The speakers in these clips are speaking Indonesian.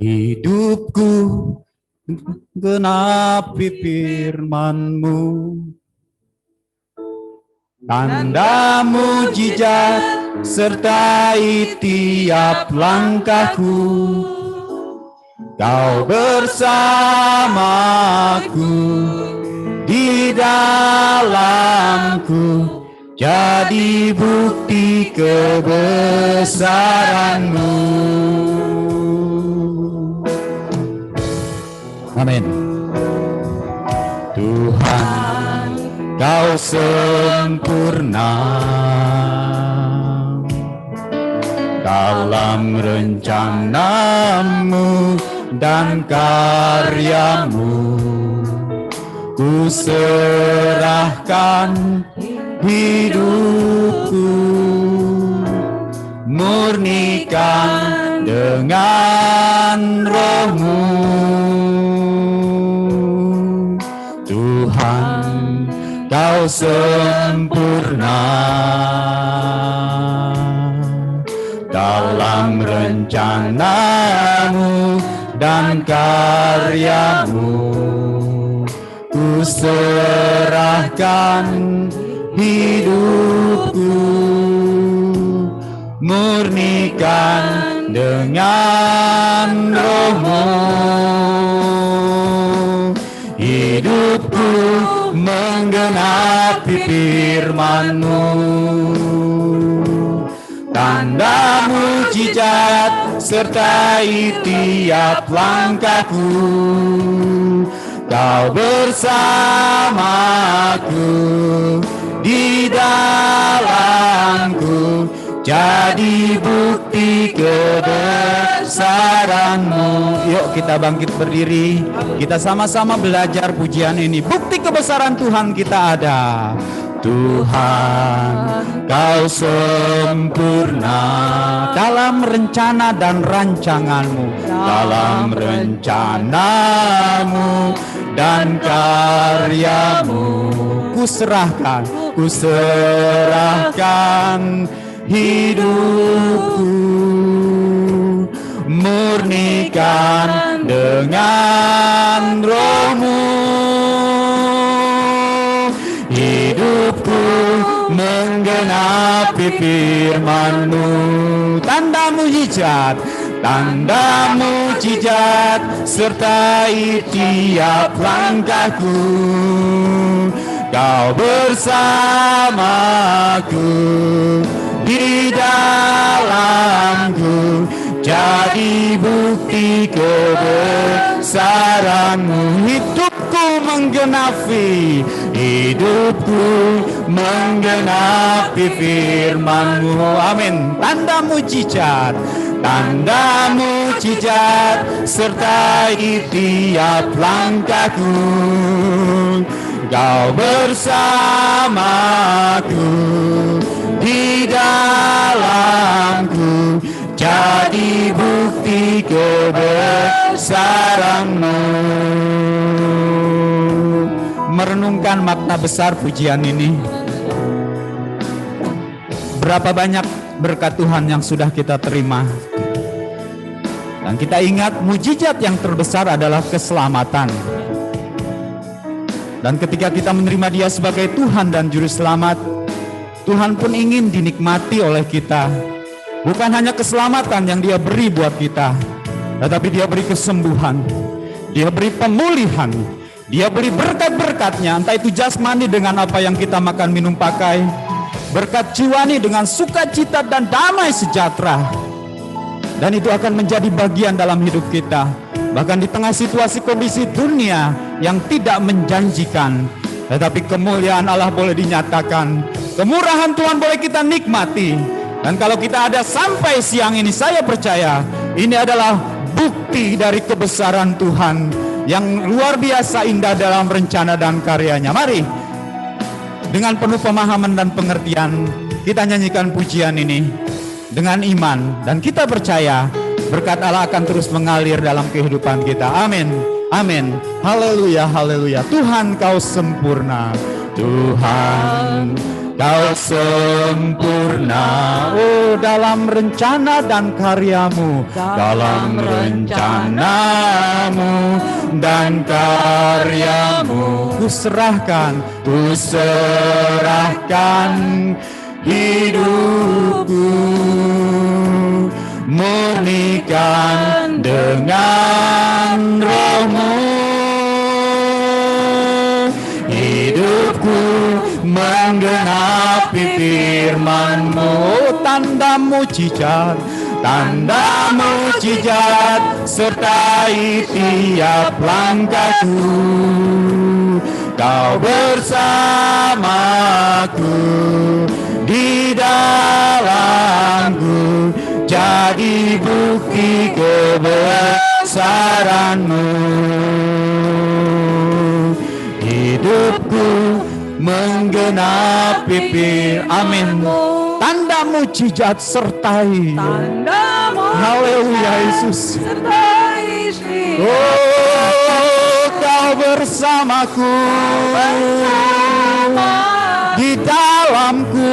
Hidupku genapi firman-Mu, tanda mujizat sertai tiap langkahku. Kau bersamaku, di dalamku, jadi bukti kebesaran-Mu. Amin. Tuhan, Kau sempurna dalam rencana-Mu dan karya-Mu. Ku serahkan hidupku, murnikan dengan Roh-Mu. Tuhan, Kau sempurna dalam rencana-Mu dan karya-Mu. Ku serahkan hidupku, murnikan dengan Roh-Mu. Hidupku menggenapi firman-Mu, tanda mujizat sertai tiap langkahku. Kau bersamaku, di dalamku, jadi bukti kebesaran-Mu. Yuk kita bangkit berdiri, kita sama-sama belajar pujian ini. Bukti kebesaran Tuhan kita ada. Tuhan, Kau sempurna dalam rencana dan rancangan-Mu, dalam rencana-Mu dan karya-Mu. Ku serahkan hidupku, murnikan dengan Roh-Mu. Hidupku menggenapi firman-Mu, tanda mujizat sertai tiap langkahku. Kau bersamaku, di dalamku, jadi bukti kebesaran-Mu. Hidupku menggenapi firman-Mu. Amin. Tanda mujizat sertai tiap langkahku. Kau bersamaku, di dalamku, jadi bukti kebesaran-Mu. Merenungkan makna besar pujian ini. Berapa banyak berkat Tuhan yang sudah kita terima. Dan kita ingat mujizat yang terbesar adalah keselamatan. Dan ketika kita menerima Dia sebagai Tuhan dan Juru Selamat, Tuhan pun ingin dinikmati oleh kita. Bukan hanya keselamatan yang Dia beri buat kita, tetapi Dia beri kesembuhan, Dia beri pemulihan, Dia beri berkat-berkatnya, entah itu jasmani dengan apa yang kita makan, minum, pakai, berkat jiwani dengan sukacita dan damai sejahtera. Dan itu akan menjadi bagian dalam hidup kita. Bahkan di tengah situasi kondisi dunia yang tidak menjanjikan, tetapi kemuliaan Allah boleh dinyatakan, kemurahan Tuhan boleh kita nikmati. Dan kalau kita ada sampai siang ini, saya percaya ini adalah bukti dari kebesaran Tuhan yang luar biasa indah dalam rencana dan karyanya. Mari dengan penuh pemahaman dan pengertian kita nyanyikan pujian ini dengan iman, dan kita percaya berkat Allah akan terus mengalir dalam kehidupan kita. Amin. Amin. Haleluya, haleluya. Tuhan, Kau sempurna. Tuhan, Kau sempurna, oh dalam rencana dan karyamu, dalam rencanamu dan karyamu. Ku serahkan hidupku, murnikan dengan rohmu. Hidupku menggenapi firman-Mu, tanda mujizat sertai tiap langkahku. Kau bersamaku, di dalamku, jadi bukti kebesaran-Mu. Hidupku menggenapi amin. Tanda mujizat sertai. Haleluya Yesus. Oh, Kau bersamaku, di dalamku,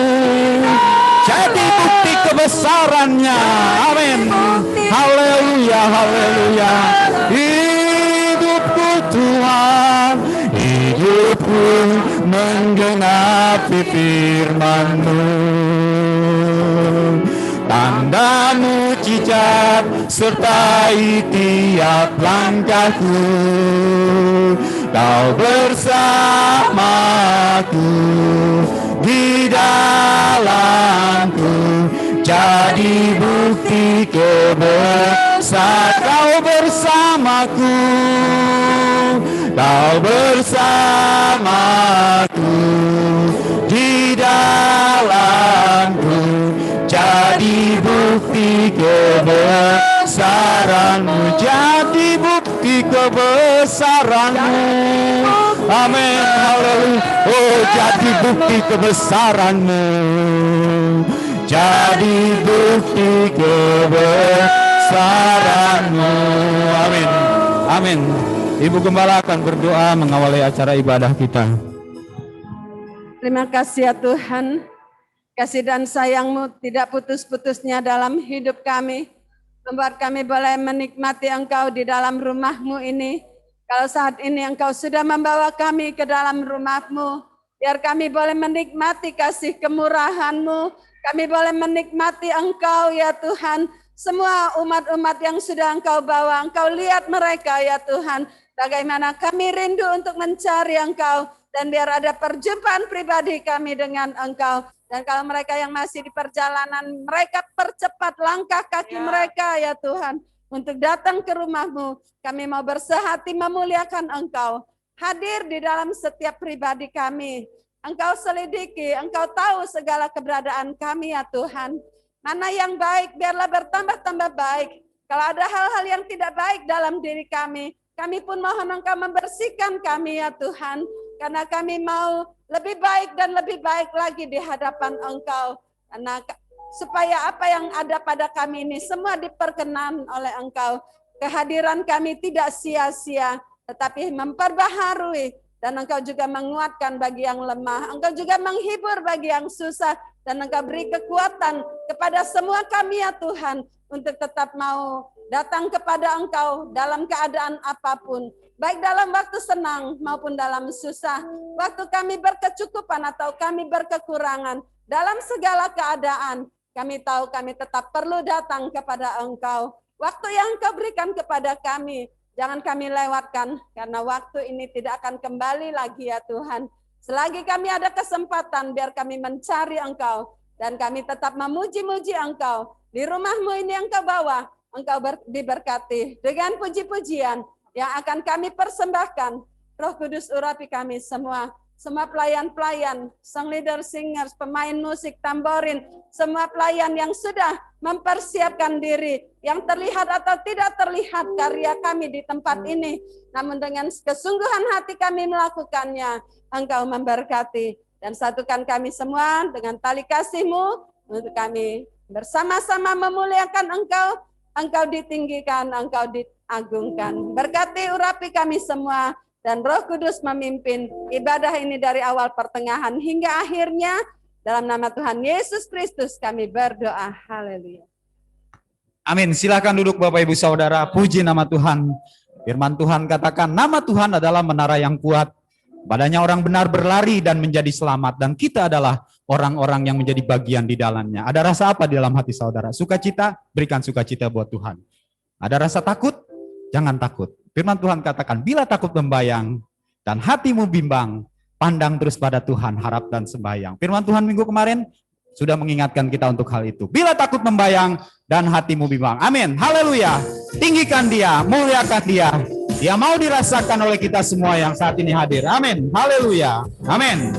jadi bukti kebesarannya. Amin. Haleluya, haleluya. Hidupku Tuhan, hidupku menggenapi firman-Mu. Tanda mujizat sertai tiap langkahku. Kau bersamaku, di dalamku, jadi bukti kebesaran. Kau bersamaku, Kau bersamaku, di dalamku, jadi bukti kebesaran-Mu, jadi bukti kebesaran-Mu. Amin, haleluya. Oh, jadi bukti kebesaran-Mu, jadi bukti kebesaran-Mu. Amin, amin. Ibu Gembala akan berdoa mengawali acara ibadah kita. Terima kasih ya Tuhan. Kasih dan sayang-Mu tidak putus-putusnya dalam hidup kami. Membuat kami boleh menikmati Engkau di dalam rumah-Mu ini. Kalau saat ini Engkau sudah membawa kami ke dalam rumah-Mu, biar kami boleh menikmati kasih kemurahan-Mu. Kami boleh menikmati Engkau ya Tuhan. Semua umat-umat yang sudah Engkau bawa, Engkau lihat mereka ya Tuhan. Bagaimana kami rindu untuk mencari Engkau. Dan biar ada perjumpaan pribadi kami dengan Engkau. Dan kalau mereka yang masih di perjalanan, mereka percepat langkah kaki mereka ya Tuhan. Untuk datang ke rumah-Mu, kami mau bersehati memuliakan Engkau. Hadir di dalam setiap pribadi kami. Engkau selidiki, Engkau tahu segala keberadaan kami ya Tuhan. Mana yang baik, biarlah bertambah-tambah baik. Kalau ada hal-hal yang tidak baik dalam diri kami pun mohon Engkau membersihkan kami ya Tuhan. Karena kami mau lebih baik dan lebih baik lagi di hadapan Engkau. Karena supaya apa yang ada pada kami ini semua diperkenan oleh Engkau. Kehadiran kami tidak sia-sia, tetapi memperbaharui. Dan Engkau juga menguatkan bagi yang lemah. Engkau juga menghibur bagi yang susah. Dan Engkau beri kekuatan kepada semua kami ya Tuhan. Untuk tetap mau datang kepada Engkau dalam keadaan apapun. Baik dalam waktu senang maupun dalam susah. Waktu kami berkecukupan atau kami berkekurangan. Dalam segala keadaan. Kami tahu kami tetap perlu datang kepada Engkau. Waktu yang Engkau berikan kepada kami. Jangan kami lewatkan. Karena waktu ini tidak akan kembali lagi ya Tuhan. Selagi kami ada kesempatan biar kami mencari Engkau. Dan kami tetap memuji-muji Engkau. Di rumah-Mu ini Engkau bawa. Engkau diberkati dengan puji-pujian yang akan kami persembahkan. Roh Kudus urapi kami semua. Semua pelayan-pelayan, sang leader singers, pemain musik, tamborin, semua pelayan yang sudah mempersiapkan diri, yang terlihat atau tidak terlihat karya kami di tempat ini. Namun dengan kesungguhan hati kami melakukannya, Engkau memberkati. Dan satukan kami semua dengan tali kasih-Mu untuk kami bersama-sama memuliakan Engkau. Engkau ditinggikan, Engkau diagungkan. Berkati urapi kami semua. Dan Roh Kudus memimpin ibadah ini dari awal pertengahan hingga akhirnya. Dalam nama Tuhan Yesus Kristus kami berdoa. Haleluya. Amin. Silakan duduk Bapak Ibu Saudara. Puji nama Tuhan. Firman Tuhan katakan, nama Tuhan adalah menara yang kuat. Padanya orang benar berlari dan menjadi selamat. Dan kita adalah orang-orang yang menjadi bagian di dalamnya. Ada rasa apa di dalam hati saudara? Sukacita? Berikan sukacita buat Tuhan. Ada rasa takut? Jangan takut. Firman Tuhan katakan, bila takut membayang dan hatimu bimbang, pandang terus pada Tuhan, harap dan sembahyang. Firman Tuhan minggu kemarin sudah mengingatkan kita untuk hal itu. Bila takut membayang dan hatimu bimbang. Amin. Haleluya. Tinggikan dia, muliakan dia. Dia mau dirasakan oleh kita semua yang saat ini hadir. Amin. Haleluya. Amin.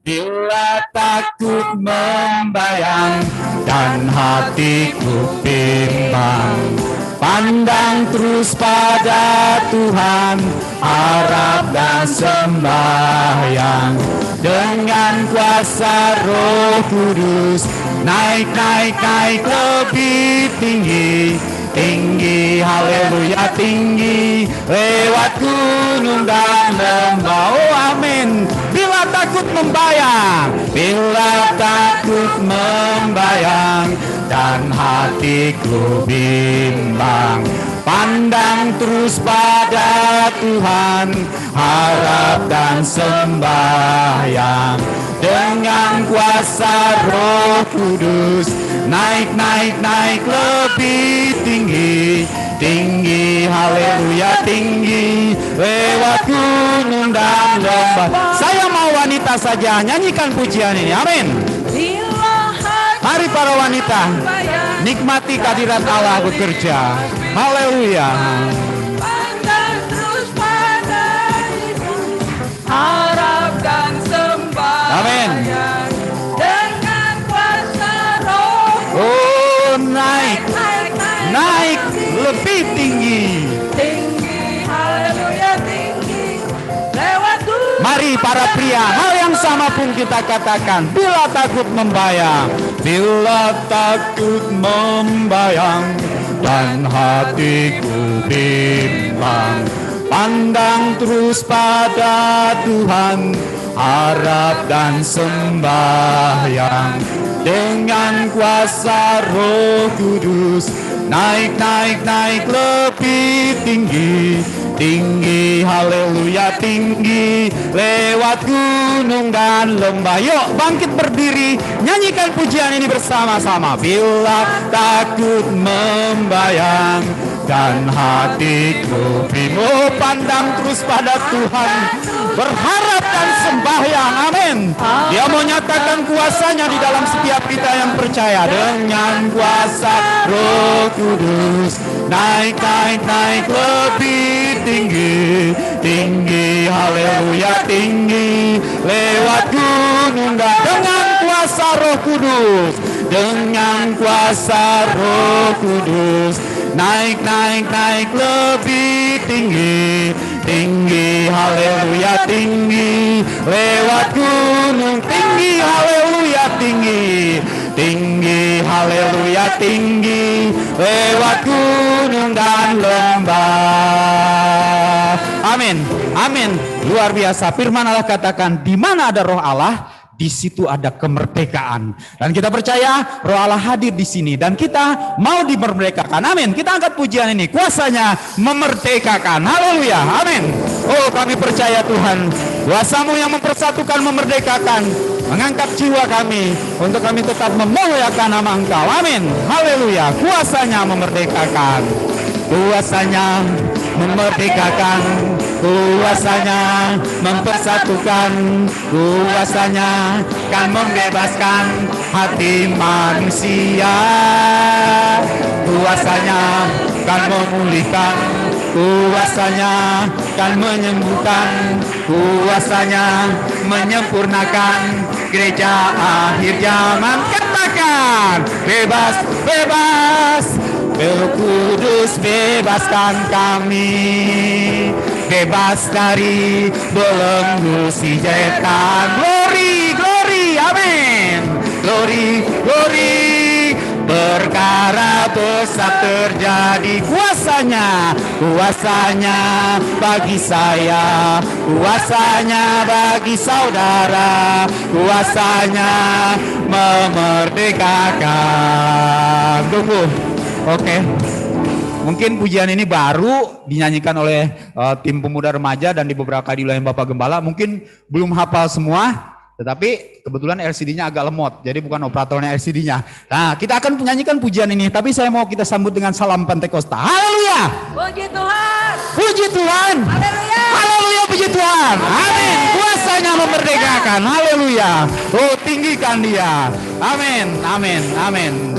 Bila takut membayang dan hatiku bimbang, pandang terus pada Tuhan, harap dan sembahyang. Dengan kuasa Roh Kudus, naik lebih tinggi. Tinggi, haleluya, tinggi, lewat gunung dan lembah. Oh amin. Bila takut membayang, bila takut membayang dan hatiku bimbang, pandang terus pada Tuhan, harap dan sembahyang. Dengan kuasa Roh Kudus, naik lebih tinggi. Tinggi, haleluya, tinggi, lewat gunung dan lembah. Saya mau wanita saja nyanyikan pujian ini. Amin. Mari para wanita, nikmati kehadirat Allah bekerja. Haleluya. Harap dan sembahyang. Amin. Dengan kuasa Roh. Oh, naik lebih tinggi. Tinggi, haleluya, tinggi, lewat gunung. Mari para pria, hal yang sama pun kita katakan. Bila takut membayang, bila takut membayang dan hatiku bimbang, pandang terus pada Tuhan, harap dan sembahyang. Dengan kuasa Roh Kudus, naik lebih tinggi. Tinggi, haleluya, tinggi, lewat gunung dan lembah. Yuk bangkit berdiri, nyanyikan pujian ini bersama-sama. Bila takut membayang dan hatiku bimbang, pandang terus pada Tuhan, berharap dan sembahyang. Amin. Dia mau nyatakan kuasanya di dalam setiap kita yang percaya. Dengan kuasa Roh Kudus, naik lebih tinggi. Tinggi, haleluya, tinggi, lewat gunung dan dengan kuasa Roh Kudus. Dengan kuasa Roh Kudus, naik lebih tinggi. Tinggi, haleluya, tinggi, lewat gunung. Tinggi, haleluya, tinggi. Tinggi, haleluya, tinggi, lewat gunung dan lembah. Amin, amin. Luar biasa. Firman Allah katakan, di mana ada Roh Allah, di situ ada kemerdekaan. Dan kita percaya Roh Allah hadir di sini dan kita mau dimerdekakan. Amin. Kita angkat pujian ini. Kuasanya memerdekakan. Haleluya. Amin. Oh, kami percaya Tuhan, kuasa-Mu yang mempersatukan, memerdekakan, mengangkat jiwa kami untuk kami tetap memuliakan nama Engkau. Amin. Haleluya. Kuasanya memerdekakan. Kuasanya memerdekakan, kuasanya mempersatukan, kuasanya kan membebaskan hati manusia, kuasanya kan memulihkan, kuasanya kan menyembuhkan, kuasanya menyempurnakan gereja akhir zaman. Katakan, bebas, bebas. Roh Kudus bebaskan kami, bebas dari belenggu si setan. Glory, glory, amin. Glory, glory, perkara besar terjadi. Kuasanya bagi saya, kuasanya bagi saudara, kuasanya memerdekakan. Tunggu, oke. Mungkin pujian ini baru dinyanyikan oleh tim pemuda remaja dan di beberapa kali oleh Bapak Gembala. Mungkin belum hafal semua, tetapi kebetulan LCD-nya agak lemot, jadi bukan operatornya LCD-nya. Nah, kita akan menyanyikan pujian ini, tapi saya mau kita sambut dengan salam Pentakosta. Haleluya! Puji Tuhan. Puji Tuhan! Haleluya. Haleluya, puji Tuhan! Amin! Kuasanya memerdekakan, haleluya! Oh, tinggikan dia! Amin, amin, amin.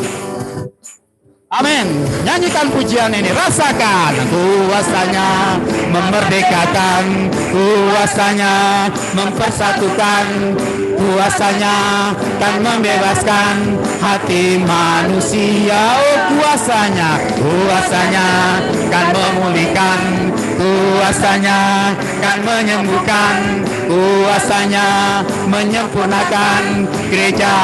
Amin. Nyanyikan pujian ini. Rasakan kuasanya memerdekakan, kuasanya mempersatukan, kuasanya kan membebaskan hati manusia. Oh, kuasanya kan memulihkan, kuasanya kan menyembuhkan, kuasanya menyempurnakan gereja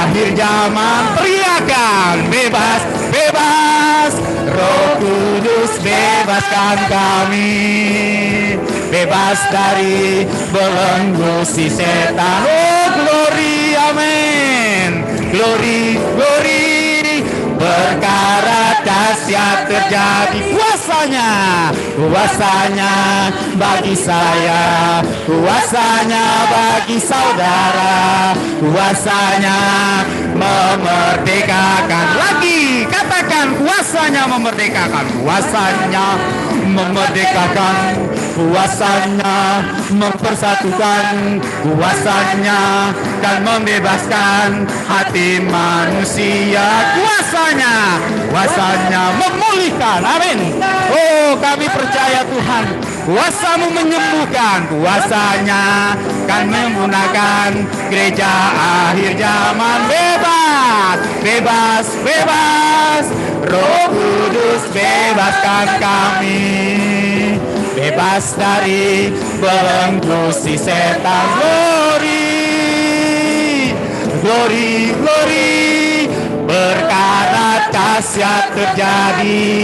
akhir zaman. Teriakan bebas, bebas, Roh Kudus bebaskan kami, bebas dari belenggu si setan. Oh, glory, amin, glory, glory. Perkara dahsyat terjadi. Kuasanya bagi saya, kuasanya bagi saudara, kuasanya memerdekakan. Lagi katakan, kuasanya memerdekakan, kuasanya memerdekakan, kuasanya mempersatukan, kuasanya dan membebaskan hati manusia. Kuasanya memulihkan. Amin. Oh, kami percaya Tuhan, kuasamu menyembuhkan, kuasanya kan menggunakan gereja akhir zaman. Bebas, bebas, bebas, Roh Kudus bebaskan kami, bebas dari belenggu si setan. Glory, glory, glory. Perkara dahsyat terjadi.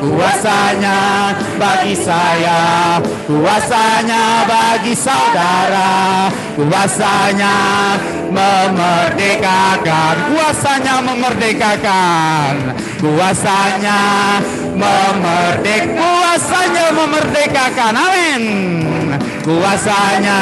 Kuasanya bagi saya, kuasanya bagi saudara, kuasanya memerdekakan, kuasanya memerdekakan, kuasanya memerdekakan. Amin. Kuasanya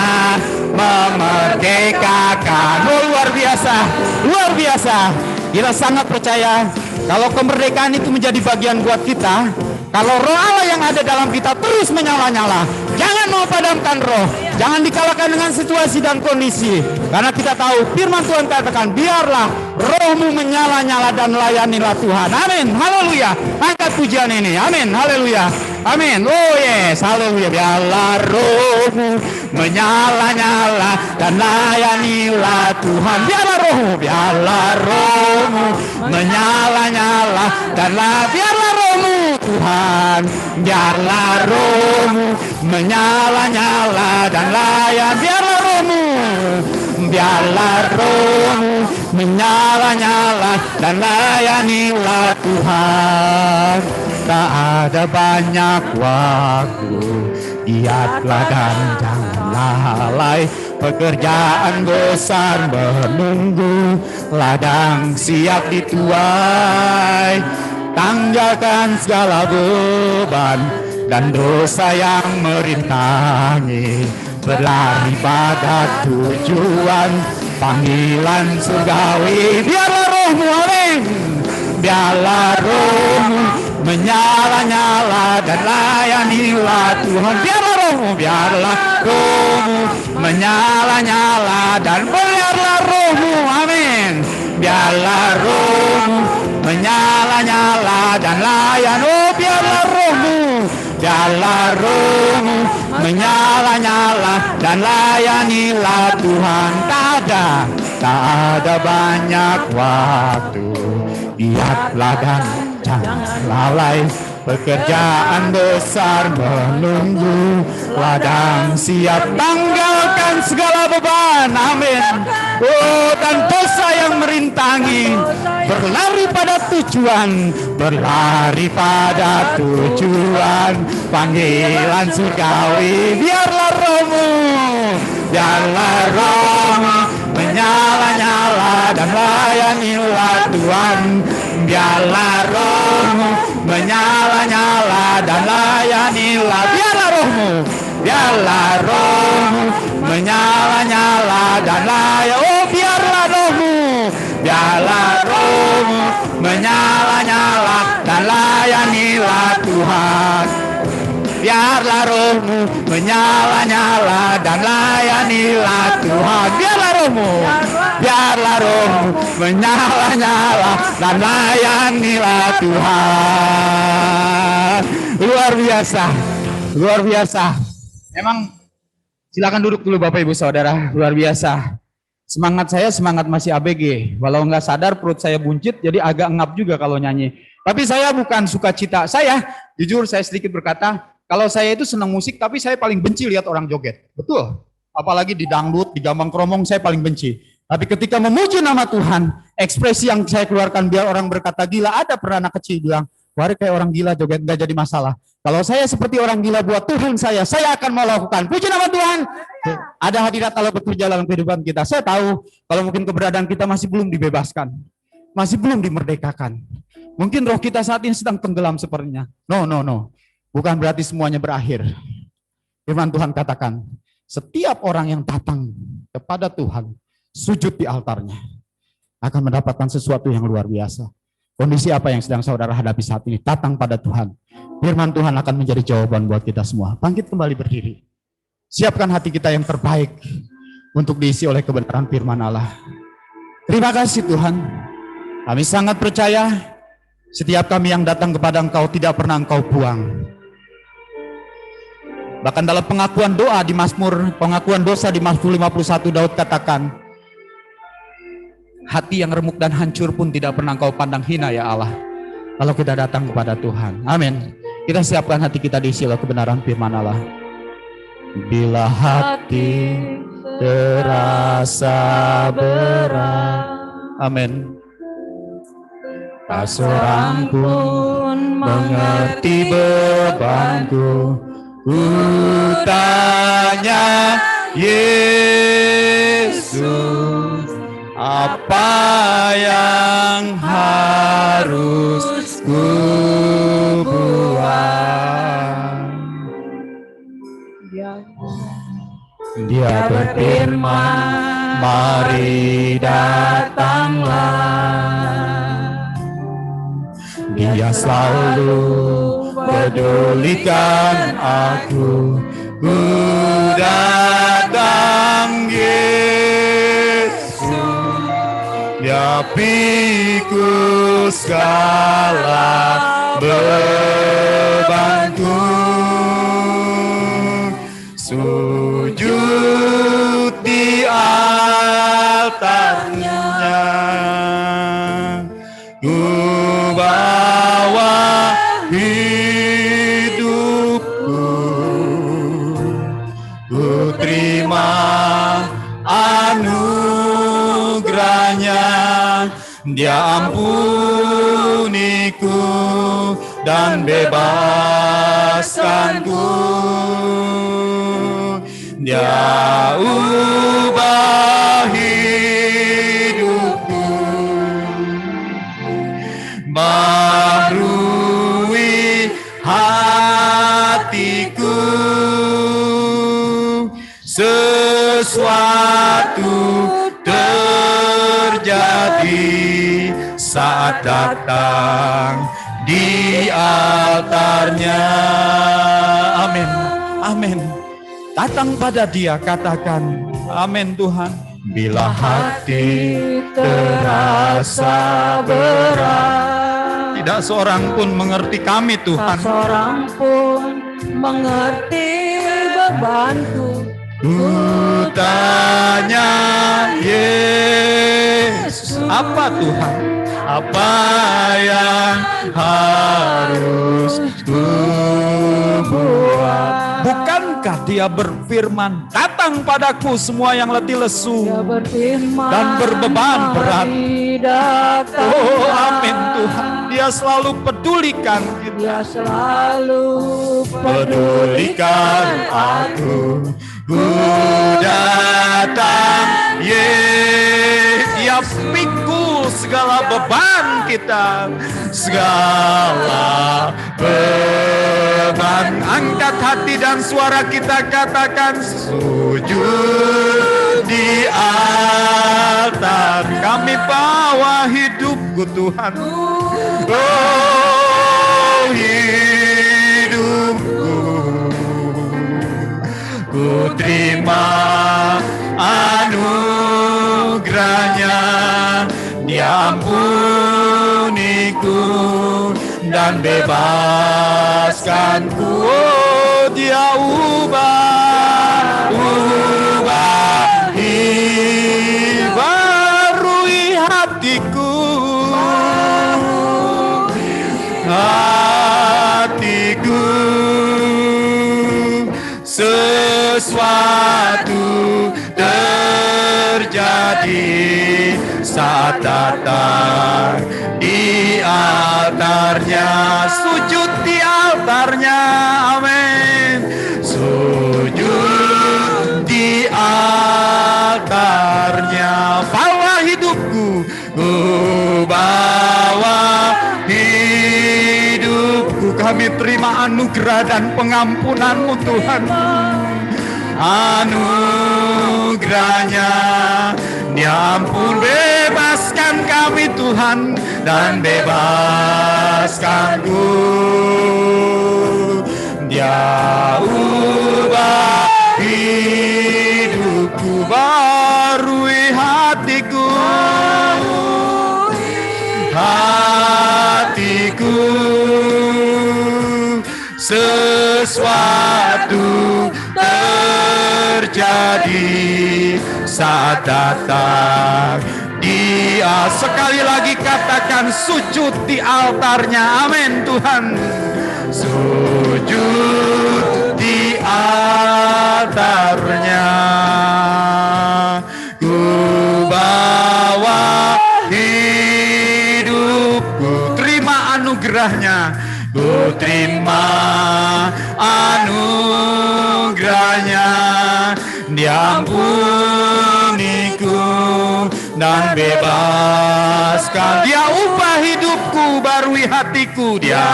memerdekakan. Oh, luar biasa, luar biasa. Kita sangat percaya kalau kemerdekaan itu menjadi bagian buat kita. Kalau roh Allah yang ada dalam kita terus menyala-nyala, jangan mau padamkan roh, jangan dikalahkan dengan situasi dan kondisi. Karena kita tahu firman Tuhan katakan, biarlah rohmu menyala-nyala dan layanilah Tuhan. Amin, haleluya. Angkat pujian ini, amin, haleluya. Amin, oh yes, haleluya. Biarlah rohmu menyala-nyala dan layanilah Tuhan. Biarlah rohmu menyala-nyala dan biarlah rohmu Tuhan, biarlah rohmu menyala-nyala dan layan. Biarlah rohmu menyala-nyala dan layanilah Tuhan. Tak ada banyak waktu, giatlah dan jangan lalai. Pekerjaan besar menunggu, ladang siap dituai. Tanggalkan segala beban dan dosa yang merintangi, berlari pada tujuan panggilan surgawi. Biarlah rohmu, amin. Biarlah rohmu menyala-nyala dan layanilah Tuhan. Biarlah rohmu menyala-nyala dan biarlah rohmu, amin. Biarlah rohmu menyala-nyala dan layan. Oh, biarlah rohmu menyala-nyala dan layanilah Tuhan. Tak ada banyak waktu, giatlah dan jangan lalai. Pekerjaan besar menunggu, ladang siap, tanggalkan segala beban, amin. Oh, dan dosa yang merintangi, berlari pada tujuan, berlari pada tujuan, panggilan surgawi, biarlah rohmu, biarlah rohmu menyala-nyala dan layanilah Tuhan, biarlah rohmu menyala-nyala dan layanilah, biarlah rohmu, biarlah rohmu menyala-nyala dan layan, oh biarlah rohmu, biarlah rohmu menyala-nyala dan layanilah Tuhan, biarlah rohmu menyala-nyala dan layanilah Tuhan, biarlah rohmu, biarlah rohmu menyala-nyala dan layanilah Tuhan. Luar biasa, luar biasa. Emang silakan duduk dulu Bapak Ibu Saudara, luar biasa. Semangat saya semangat masih ABG, walau nggak sadar perut saya buncit jadi agak ngap juga kalau nyanyi. Tapi saya bukan sukacita, saya jujur saya sedikit berkata, kalau saya itu senang musik tapi saya paling benci lihat orang joget, betul. Apalagi di dangdut, di gambang kromong saya paling benci. Tapi ketika memuji nama Tuhan, ekspresi yang saya keluarkan biar orang berkata gila, ada pernah anak kecil bilang, wah kayak orang gila joget nggak jadi masalah. Kalau saya seperti orang gila buat Tuhan saya akan melakukan. Puji nama Tuhan. Ada hadirat Allah bekerja dalam kehidupan kita. Saya tahu kalau mungkin keberadaan kita masih belum dibebaskan, masih belum dimerdekakan. Mungkin roh kita saat ini sedang tenggelam sepertinya. No. Bukan berarti semuanya berakhir. Firman Tuhan katakan, setiap orang yang datang kepada Tuhan, sujud di altarnya, akan mendapatkan sesuatu yang luar biasa. Kondisi apa yang sedang saudara hadapi saat ini, datang pada Tuhan. Firman Tuhan akan menjadi jawaban buat kita semua. Bangkit kembali berdiri. Siapkan hati kita yang terbaik untuk diisi oleh kebenaran firman Allah. Terima kasih Tuhan. Kami sangat percaya setiap kami yang datang kepada Engkau tidak pernah Engkau buang. Bahkan dalam pengakuan doa di Mazmur, pengakuan dosa di Mazmur 51, Daud katakan, hati yang remuk dan hancur pun tidak pernah Engkau pandang hina ya Allah. Kalau kita datang kepada Tuhan. Amin. Kita siapkan hati kita diisi oleh kebenaran firman Allah. Bila hati terasa berat, amin, tak seorang pun mengerti bebanku. Ku tanya Yesus, apa yang harus ku buat? Dia berfirman, mari datanglah. Dia selalu pedulikan aku. Ku datang Yesus, Dia pikul segala bebanku. Sujud di altarnya, ku bawa hidupku, ku terima anugerahnya. Dia ampuniku dan bebaskanku. Dia ubah hidupku, baharui hatiku. Sesuatu terjadi saat datang di altarnya. Amin, amin. Datang pada Dia, katakan amin Tuhan. Bila hati terasa berat, tidak seorang pun mengerti kami Tuhan. Tak seorang pun mengerti bebanku. Ku tanya Yesus, apa Tuhan? apa yang harus ku buat. Bukankah dia berfirman, datang padaku semua yang letih lesu Dia berfirman, dan berbeban berat. mari datang. Oh amin Tuhan, dia selalu pedulikan kita. Dia selalu Pedulikan aku, ku datang, dia pikul segala beban kita, segala beban. Angkat hati dan suara kita, katakan sujud di altar. Kami bawa hidupku Tuhan, oh hidupku, ku terima anugerahnya, diampuniku dan bebaskanku. Oh, dia ubah barui hatiku, sesuatu terjadi saat datang di altarnya, sujud di altarnya, amin. Sujud di altarnya, bawa hidupku, ku bawa hidupku. Kami terima anugerah dan pengampunan-Mu Tuhan, anugerahnya, diampun, bebaskan kami Tuhan, dan bebaskanku. Dia ubah hidupku, barui hatiku, sesuatu terjadi saat datang dia. Sekali lagi katakan sujud di altarnya, amin Tuhan. Sujud di altarnya, ku bawa hidupku, terima anugerahnya, ku terima anugerahnya, diampuniku dan bebaskan. Dia ubah hidupku, barui hatiku, dia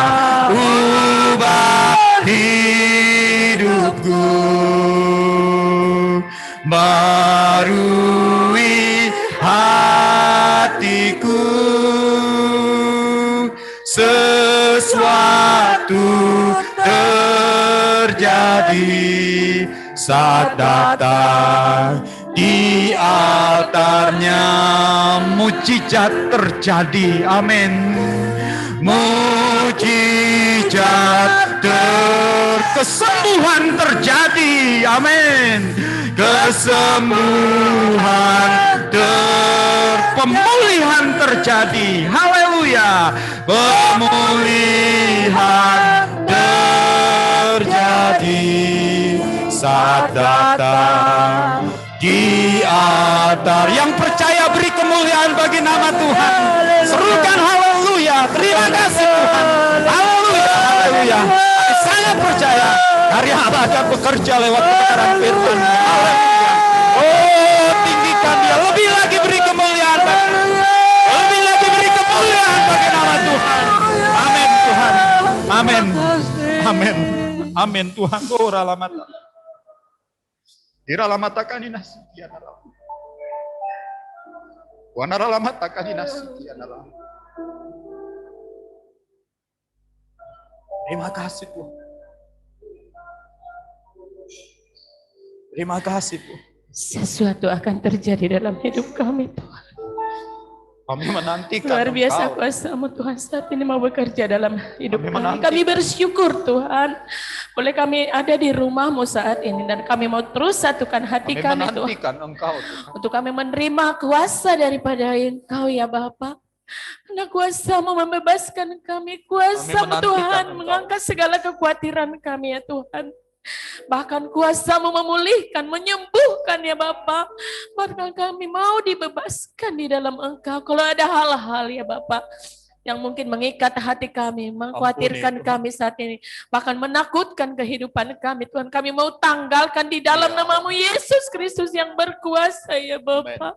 ubah hidupku, barui hatiku. Sesuatu terjadi saat datang di altarnya, mujizat terjadi, amin. Mujizat kesembuhan terjadi, amin. Kesembuhan pemulihan terjadi, haleluya. Pemulihan terjadi saat datang di altar. Yang percaya beri kemuliaan bagi nama Tuhan. Serukan haleluya, terima kasih Tuhan. Haleluya, haleluya. Saya percaya karya Allah akan bekerja lewat kebenaran firman. Haleluya. Oh, tinggikan dia, lebih lagi beri kemuliaan bagi, lebih lagi beri kemuliaan bagi nama Tuhan. Amin Tuhan. Amin. Amin. Amin Tuhan. Oh, ralamata. Iralamata kaninas. Wanaralamata kaninas. Terima kasih Tuhan. Terima kasih Tuhan. Sesuatu akan terjadi dalam hidup kami Tuhan. Kami menantikan Luar biasa Engkau. kuasa-Mu Tuhan saat ini mau bekerja dalam hidup Kami kami. menanti. Kami bersyukur Tuhan. Boleh kami ada di rumah-Mu saat ini. Dan kami mau terus satukan hati kami Tuhan. menantikan Engkau Tuhan. Untuk kami menerima kuasa daripada Engkau ya Bapa. Karena kuasa-Mu membebaskan kami, kuasa-Mu menantikan Tuhan Engkau. mengangkat segala kekhawatiran kami ya Tuhan. Bahkan kuasa-Mu memulihkan, menyembuhkan ya Bapa. Bahkan kami mau dibebaskan di dalam Engkau. Kalau ada hal-hal ya Bapa yang mungkin mengikat hati kami, mengkhawatirkan Tuhan. kami saat ini, bahkan menakutkan kehidupan kami, Tuhan, kami mau tanggalkan di dalam Ya. nama-Mu Yesus Kristus yang berkuasa ya Bapa.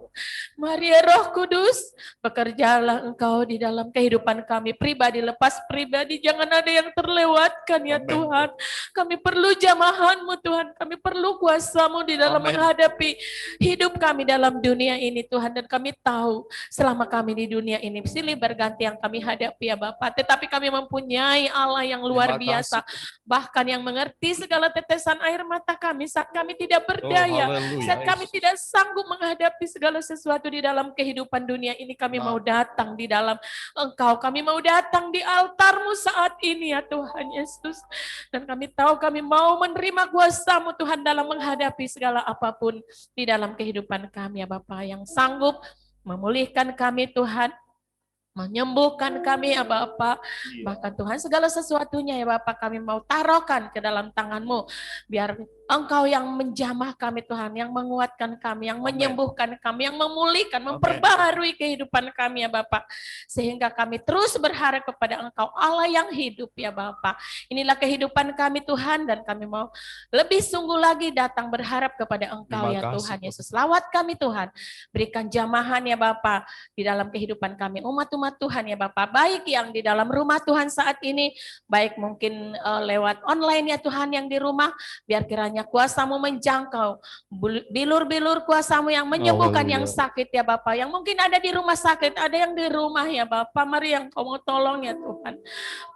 Mari ya Roh Kudus, bekerjalah Engkau di dalam kehidupan kami pribadi, lepas pribadi, jangan ada yang terlewatkan ya Amin. Tuhan. Kami perlu jamahan-Mu Tuhan, kami perlu kuasa-Mu di dalam Amin. menghadapi hidup kami dalam dunia ini Tuhan. Dan kami tahu selama kami di dunia ini silih berganti yang kami hadapi ya Bapa, tetapi kami mempunyai Allah yang luar Terima biasa, bahkan yang mengerti segala tetesan air mata kami saat kami tidak berdaya, haleluya, saat kami Yesus. tidak sanggup menghadapi segala sesuatu di dalam kehidupan dunia ini. Kami mau datang di dalam Engkau, kami mau datang di altar-Mu saat ini ya Tuhan Yesus. Dan kami tahu kami mau menerima kuasa-Mu Tuhan dalam menghadapi segala apapun di dalam kehidupan kami ya Bapa, yang sanggup memulihkan kami Tuhan, menyembuhkan kami ya Bapa. Bahkan Tuhan segala sesuatunya ya Bapa kami mau taruhkan ke dalam tangan-Mu. Biar Engkau yang menjamah kami Tuhan, yang menguatkan kami, yang menyembuhkan kami, yang memulihkan, memperbaharui kehidupan kami ya Bapa. Sehingga kami terus berharap kepada Engkau Allah yang hidup ya Bapa. Inilah kehidupan kami Tuhan, dan kami mau lebih sungguh lagi datang berharap kepada Engkau Terima ya kasih, Tuhan Tuhan. Yesus. Lawat kami Tuhan, berikan jamahan ya Bapa di dalam kehidupan kami, umat-umat Tuhan ya Bapa, baik yang di dalam rumah Tuhan saat ini, baik mungkin lewat online ya Tuhan yang di rumah, biar kiranya kuasa-Mu menjangkau, bilur-bilur kuasa-Mu yang menyembuhkan yang sakit ya Bapa, yang mungkin ada di rumah sakit, ada yang di rumah ya Bapa, mari yang Kau mau tolong ya Tuhan,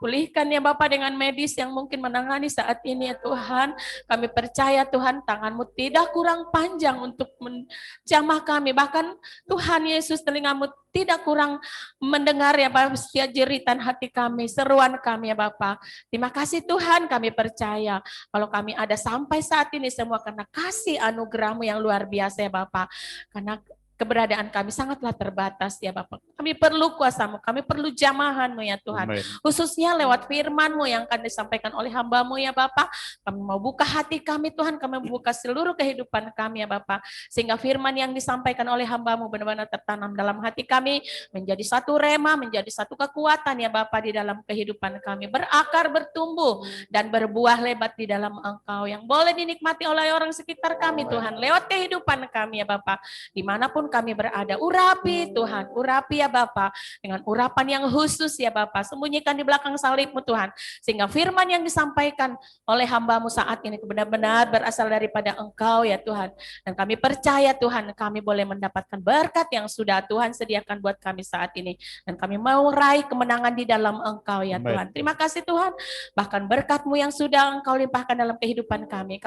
pulihkan ya Bapa dengan medis yang mungkin menangani saat ini ya Tuhan. Kami percaya Tuhan, tangan-Mu tidak kurang panjang untuk menjamah kami, bahkan Tuhan Yesus, telinga-Mu tidak kurang mendengar ya Bapak setiap jeritan hati kami, seruan kami ya Bapak. Terima kasih Tuhan, kami percaya kalau kami ada sampai saat ini semua karena kasih anugerah-Mu yang luar biasa ya Bapak. Karena keberadaan kami sangatlah terbatas ya Bapak. Kami perlu kuasa-Mu, kami perlu jamahan-Mu ya Tuhan. Amin. Khususnya lewat firman-Mu yang akan disampaikan oleh hamba-Mu ya Bapak. Kami mau buka hati kami Tuhan, kami membuka seluruh kehidupan kami ya Bapak. Sehingga firman yang disampaikan oleh hamba-Mu benar-benar tertanam dalam hati kami, menjadi satu rema, menjadi satu kekuatan ya Bapak di dalam kehidupan kami. Berakar, bertumbuh, dan berbuah lebat di dalam Engkau yang boleh dinikmati oleh orang sekitar kami Tuhan. Lewat kehidupan kami ya Bapak. Dimanapun kami berada, urapi Tuhan, urapi ya Bapa, dengan urapan yang khusus ya Bapa, sembunyikan di belakang salib-Mu Tuhan, sehingga firman yang disampaikan oleh hamba-Mu saat ini benar-benar berasal daripada Engkau ya Tuhan, dan kami percaya Tuhan, kami boleh mendapatkan berkat yang sudah Tuhan sediakan buat kami saat ini, dan kami mau raih kemenangan di dalam Engkau ya Amen. Tuhan. Terima kasih Tuhan, bahkan berkat-Mu yang sudah Engkau limpahkan dalam kehidupan kami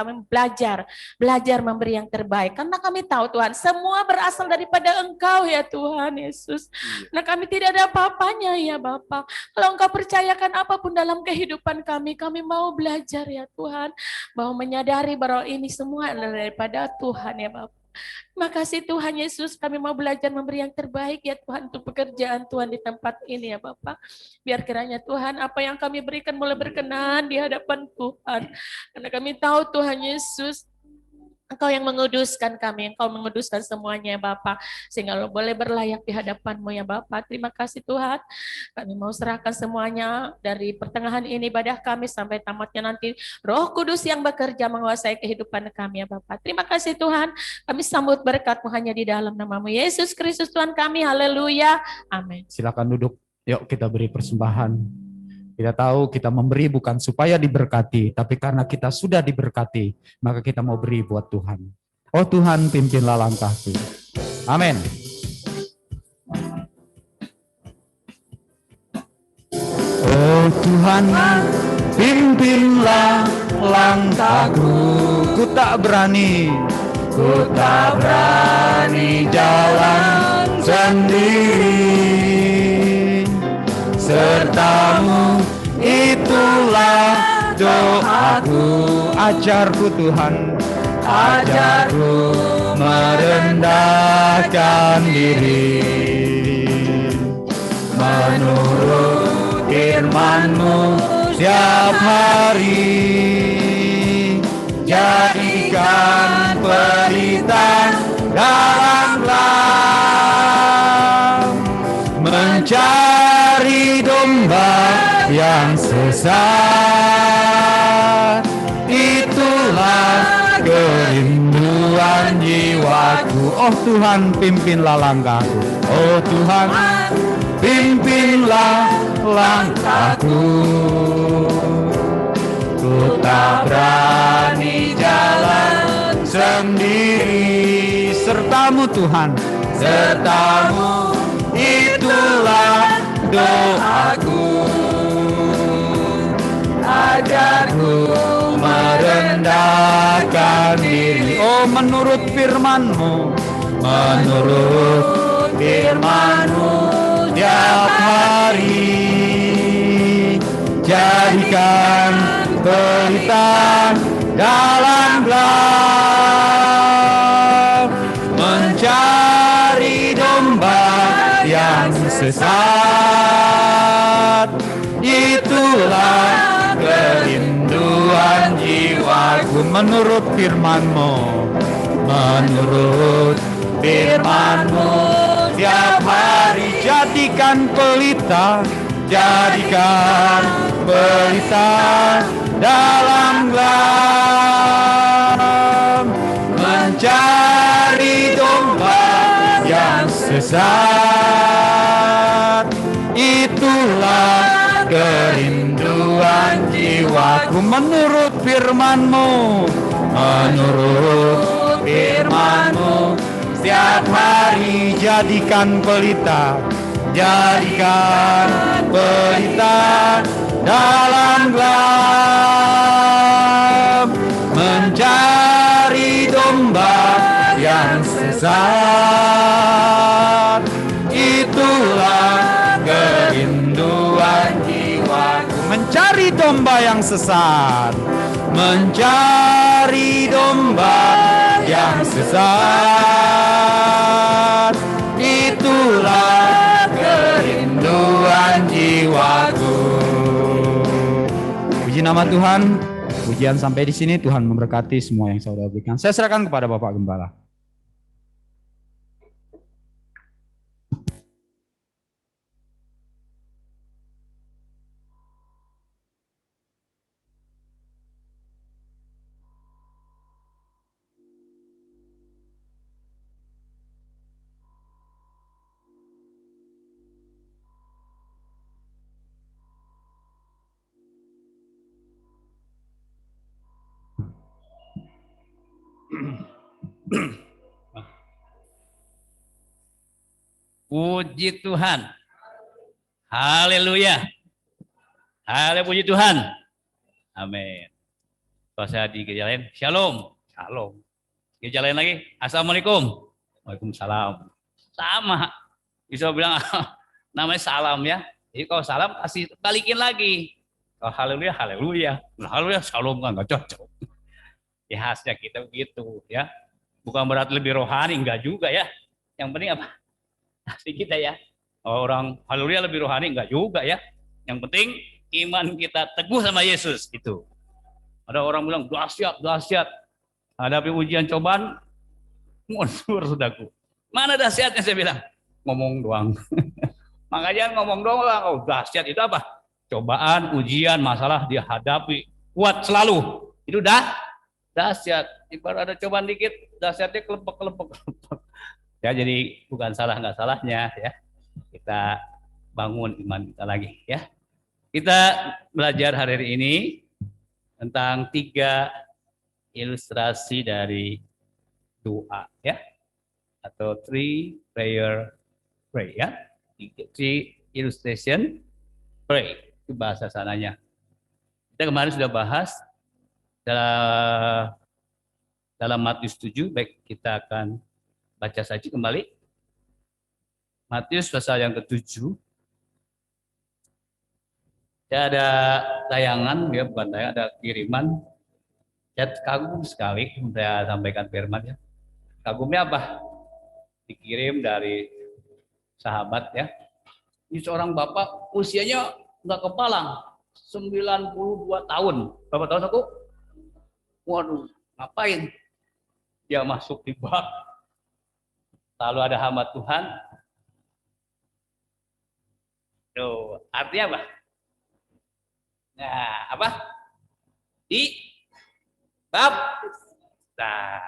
belajar memberi yang terbaik, karena kami tahu Tuhan, semua berasal daripada Engkau ya Tuhan Yesus. Nah kami tidak ada apa-apanya ya Bapa. Kalau Engkau percayakan apapun dalam kehidupan kami mau belajar ya Tuhan, bahwa menyadari bahwa ini semua adalah daripada Tuhan ya Bapa. Terima kasih Tuhan Yesus, kami mau belajar memberi yang terbaik ya Tuhan untuk pekerjaan Tuhan di tempat ini ya Bapa. Biar kiranya Tuhan apa yang kami berikan boleh berkenan di hadapan Tuhan. Karena kami tahu Tuhan Yesus, Engkau yang menguduskan kami, Engkau menguduskan semuanya ya Bapa, sehingga lo boleh berlayak di hadapan-Mu ya Bapa. Terima kasih Tuhan, kami mau serahkan semuanya dari pertengahan ini ibadah kami sampai tamatnya nanti, Roh Kudus yang bekerja menguasai kehidupan kami ya Bapa. Terima kasih Tuhan, kami sambut berkat-Mu hanya di dalam nama-Mu Yesus Kristus Tuhan kami, haleluya, amin. Silakan duduk, yuk kita beri persembahan. Kita tahu kita memberi bukan supaya diberkati, tapi karena kita sudah diberkati, maka kita mau beri buat Tuhan. Oh Tuhan, pimpinlah langkahku. Amin. Oh Tuhan, pimpinlah langkahku. Ku tak berani jalan sendiri. Serta-Mu itulah doaku. Ajarku Tuhan, ajarku merendahkan diri. menurut firman-Mu setiap hari. Jadikan pelita dalam gelap, mencari domba yang sesat. Itulah kerinduan jiwaku. Oh Tuhan, pimpinlah langkahku. Oh Tuhan, pimpinlah langkahku. Ku tak berani jalan sendiri, sertamu Tuhan, sertamu itulah doaku. Ajarku merendahkan diri. Oh menurut firman-Mu, menurut firman-Mu tiap hari. Jadikan pelita dalam gelap, mencari domba yang sesat. Itulah kerinduan jiwaku. Menurut firman-Mu, menurut firman-Mu tiap hari. Jadikan pelita, jadikan pelita dalam gelap, mencari domba yang sesat. Itulah kerinduan jiwaku. Menurut firman-Mu, menurut firman-Mu setiap hari. Jadikan pelita, jadikan pelita dalam gelap, mencari domba yang sesat. Itulah kerinduan jiwaku. Mencari domba yang sesat, mencari domba yang sesat. Itulah kerinduan jiwaku. Puji nama Tuhan. Pujian sampai di sini. Tuhan memberkati semua yang saudara berikan. Saya serahkan kepada Bapak Gembala. Puji Tuhan. Haleluya. Haleluya, puji Tuhan. Amin. Kalau saya di gereja lain, shalom. Shalom. Gereja lain lagi, assalamualaikum. Waalaikumsalam. Sama. Bisa bilang namanya salam ya. Jadi kalau salam kasih balikin lagi. Kalau haleluya, haleluya. Haleluya, shalom enggak cocok. Ya khasnya kita begitu ya. Bukan berarti lebih rohani, enggak juga ya. Yang penting apa? Pasti kita ya. Orang haleluya lebih rohani, enggak juga ya. Yang penting iman kita teguh sama Yesus itu. Ada orang bilang dahsyat, dahsyat. Hadapi ujian cobaan, mundur saudaraku. Mana dahsyatnya saya bilang? Ngomong doang. Makanya ngomong doang. Oh dahsyat itu apa? Cobaan, ujian, masalah dia hadapi. Kuat selalu. Itu dahsyat. Ibarat ada cobaan dikit, dahsyatnya kelepek. Ya jadi bukan salah nggak salahnya ya. Kita bangun iman kita lagi ya. Kita belajar hari ini tentang 3 ilustrasi dari doa ya. Atau 3 prayer pray ya. 3 illustration pray itu bahasa sananya. Kita kemarin sudah bahas dalam Matius 7, baik kita akan baca saja kembali. Matius pasal yang ke-7. Ya, ada tayangan, ya bukan tayangan, ada kiriman. Ya kagum sekali saya sampaikan firman ya. Kagumnya apa? Dikirim dari sahabat ya. Ini seorang bapak usianya nggak kepalang, 92 tahun. Berapa tahun aku? Waduh, ngapain? Dia masuk di bak. Lalu ada hamba Tuhan. Tuh, artinya apa? Nah, apa? Di bab. Nah,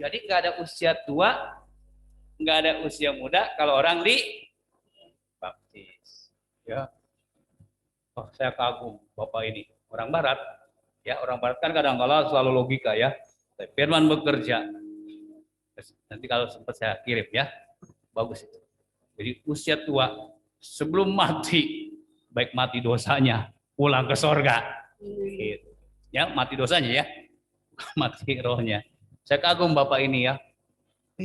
jadi nggak ada usia tua, nggak ada usia muda kalau orang di baptis. Ya, oh, saya kagum Bapak ini orang Barat. Ya, orang Barat kan kadang-kala selalu logika ya. Firman bekerja. Nanti kalau sempat saya kirim ya, bagus itu. Jadi usia tua sebelum mati, baik mati dosanya, pulang ke sorga. Gitu. Ya, mati dosanya ya, mati rohnya. Saya kagum Bapak ini ya.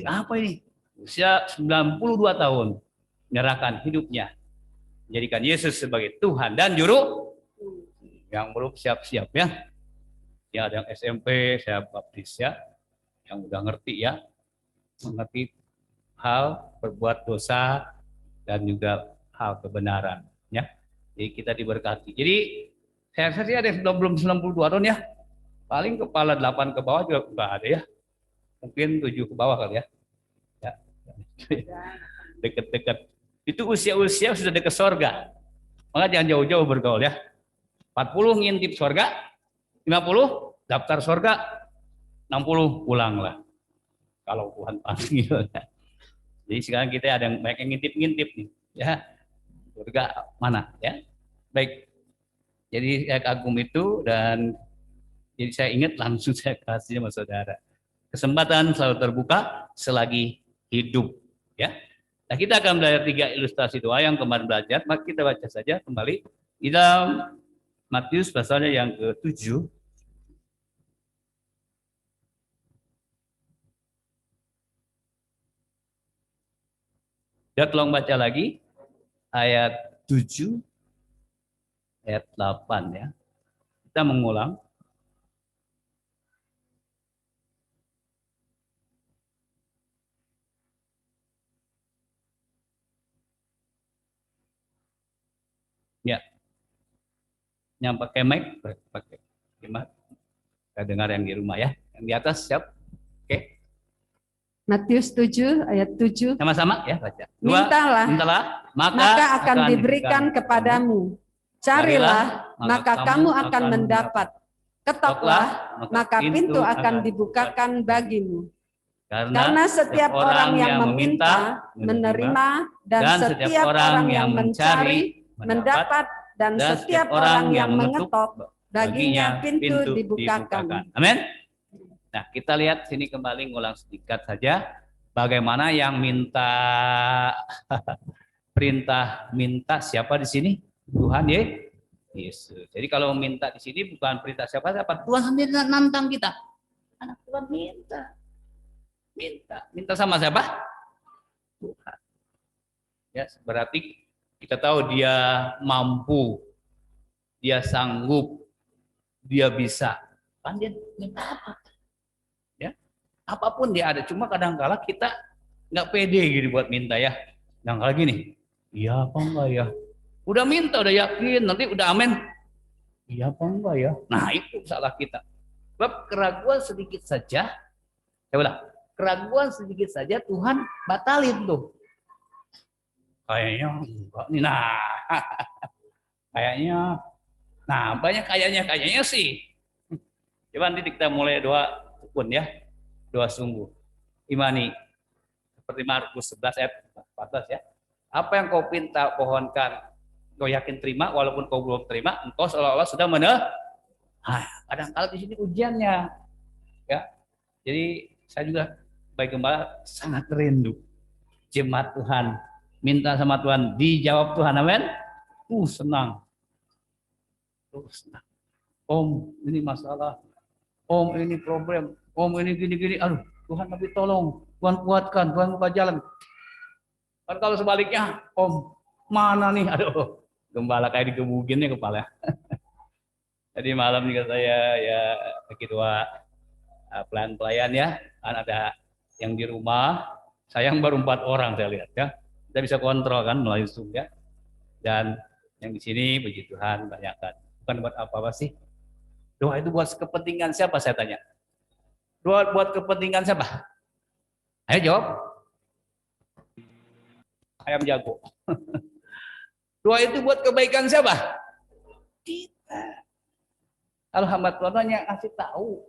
Apa ini? Usia 92 tahun, menyerahkan hidupnya, menjadikan Yesus sebagai Tuhan dan Juru. Yang belum siap-siap ya. Ya, ada yang SMP, saya baptis ya. Yang udah ngerti ya, mengerti hal berbuat dosa dan juga hal kebenaran ya. Jadi kita diberkati. Jadi saya rasa sih ada yang sudah belum 92 tahun ya. Paling kepala 8 ke bawah juga enggak ada ya. Mungkin 7 ke bawah kali ya. Ya. Dekat-dekat. Itu usia-usia sudah dekat sorga. Maka jangan jauh-jauh bergaul ya. 40 ngintip sorga, 50 daftar sorga, 60 pulanglah. Kalau Tuhan panggil. Jadi sekarang kita ada yang banyak yang ngintip-ngintip nih, ya. Surga mana, ya? Baik. Jadi saya kagum itu dan jadi saya ingat langsung saya kasih sama saudara. Kesempatan selalu terbuka selagi hidup, ya. Nah, kita akan belajar 3 ilustrasi doa yang kemarin belajar. Maka kita baca saja kembali di dalam Matius pasalnya yang ke-7. Ya, tolong baca lagi ayat 7, ayat 8 ya. Kita mengulang. Ya. Yang pakai mic, pakai mic. Kita dengar yang di rumah ya. Yang di atas siap? Oke. Matius 7 ayat 7. Sama-sama ya baca. Mintalah, maka akan diberikan kepadamu. Carilah, maka kamu akan mendapat. Ketoklah, maka pintu akan dibukakan bagimu. Karena setiap orang yang meminta, menerima, dan setiap orang yang mencari, mendapat, dan setiap orang yang mengetok, baginya pintu dibukakan. Amin. Nah, kita lihat sini kembali ngulang sedikit saja bagaimana yang minta perintah minta siapa di sini? Tuhan ya, Yesus. Jadi kalau minta di sini bukan perintah siapa-siapa, Tuhan sendiri nantang kita. Anak Tuhan minta sama siapa? Tuhan. Ya, berarti kita tahu dia mampu, dia sanggup, dia bisa. Kan dia minta apa? Apapun dia ada, cuma kadang-kala kita nggak pede gitu buat minta ya. Yang lagi nih, iya apa enggak ya? Udah minta, udah yakin, nanti udah amin. Iya apa enggak ya? Nah itu salah kita. Sebab keraguan sedikit saja, saya ulang, keraguan sedikit saja Tuhan batalin tuh. Kayaknya enggak nih, nah kayaknya, nah banyak kayaknya sih. Coba nanti kita mulai doa pun ya. Doa sungguh. Imani. Seperti Markus 11 ayat 14 ya. Apa yang kau pinta pohonkan, kau yakin terima, walaupun kau belum terima, engkau seolah-olah sudah kadang-kadang di sini ujiannya. Ya. Jadi saya juga baik gembala sangat rindu. Jemaat Tuhan, minta sama Tuhan, dijawab Tuhan, amin. Senang. Senang. Om, ini masalah. Om, ini problem. Om ini gini-gini, aduh Tuhan tapi tolong, Tuhan kuatkan, Tuhan buka jalan. Kan kalau sebaliknya, Om mana nih, aduh gembala kayak digebukin nih kepala. Jadi malam juga saya ya bagi doa pelayan ya, kan ada yang di rumah, sayang baru 4 orang saya lihat ya. Kita bisa kontrol kan melalui Zoom ya. Dan yang di sini puji Tuhan banyakkan. Bukan buat apa-apa sih? Doa itu buat kepentingan siapa saya tanya? Doa buat kepentingan siapa? Ayo jawab. Ayam jago. Doa itu buat kebaikan siapa? Kita. Kalau hamba Tuhan yang kasih tahu,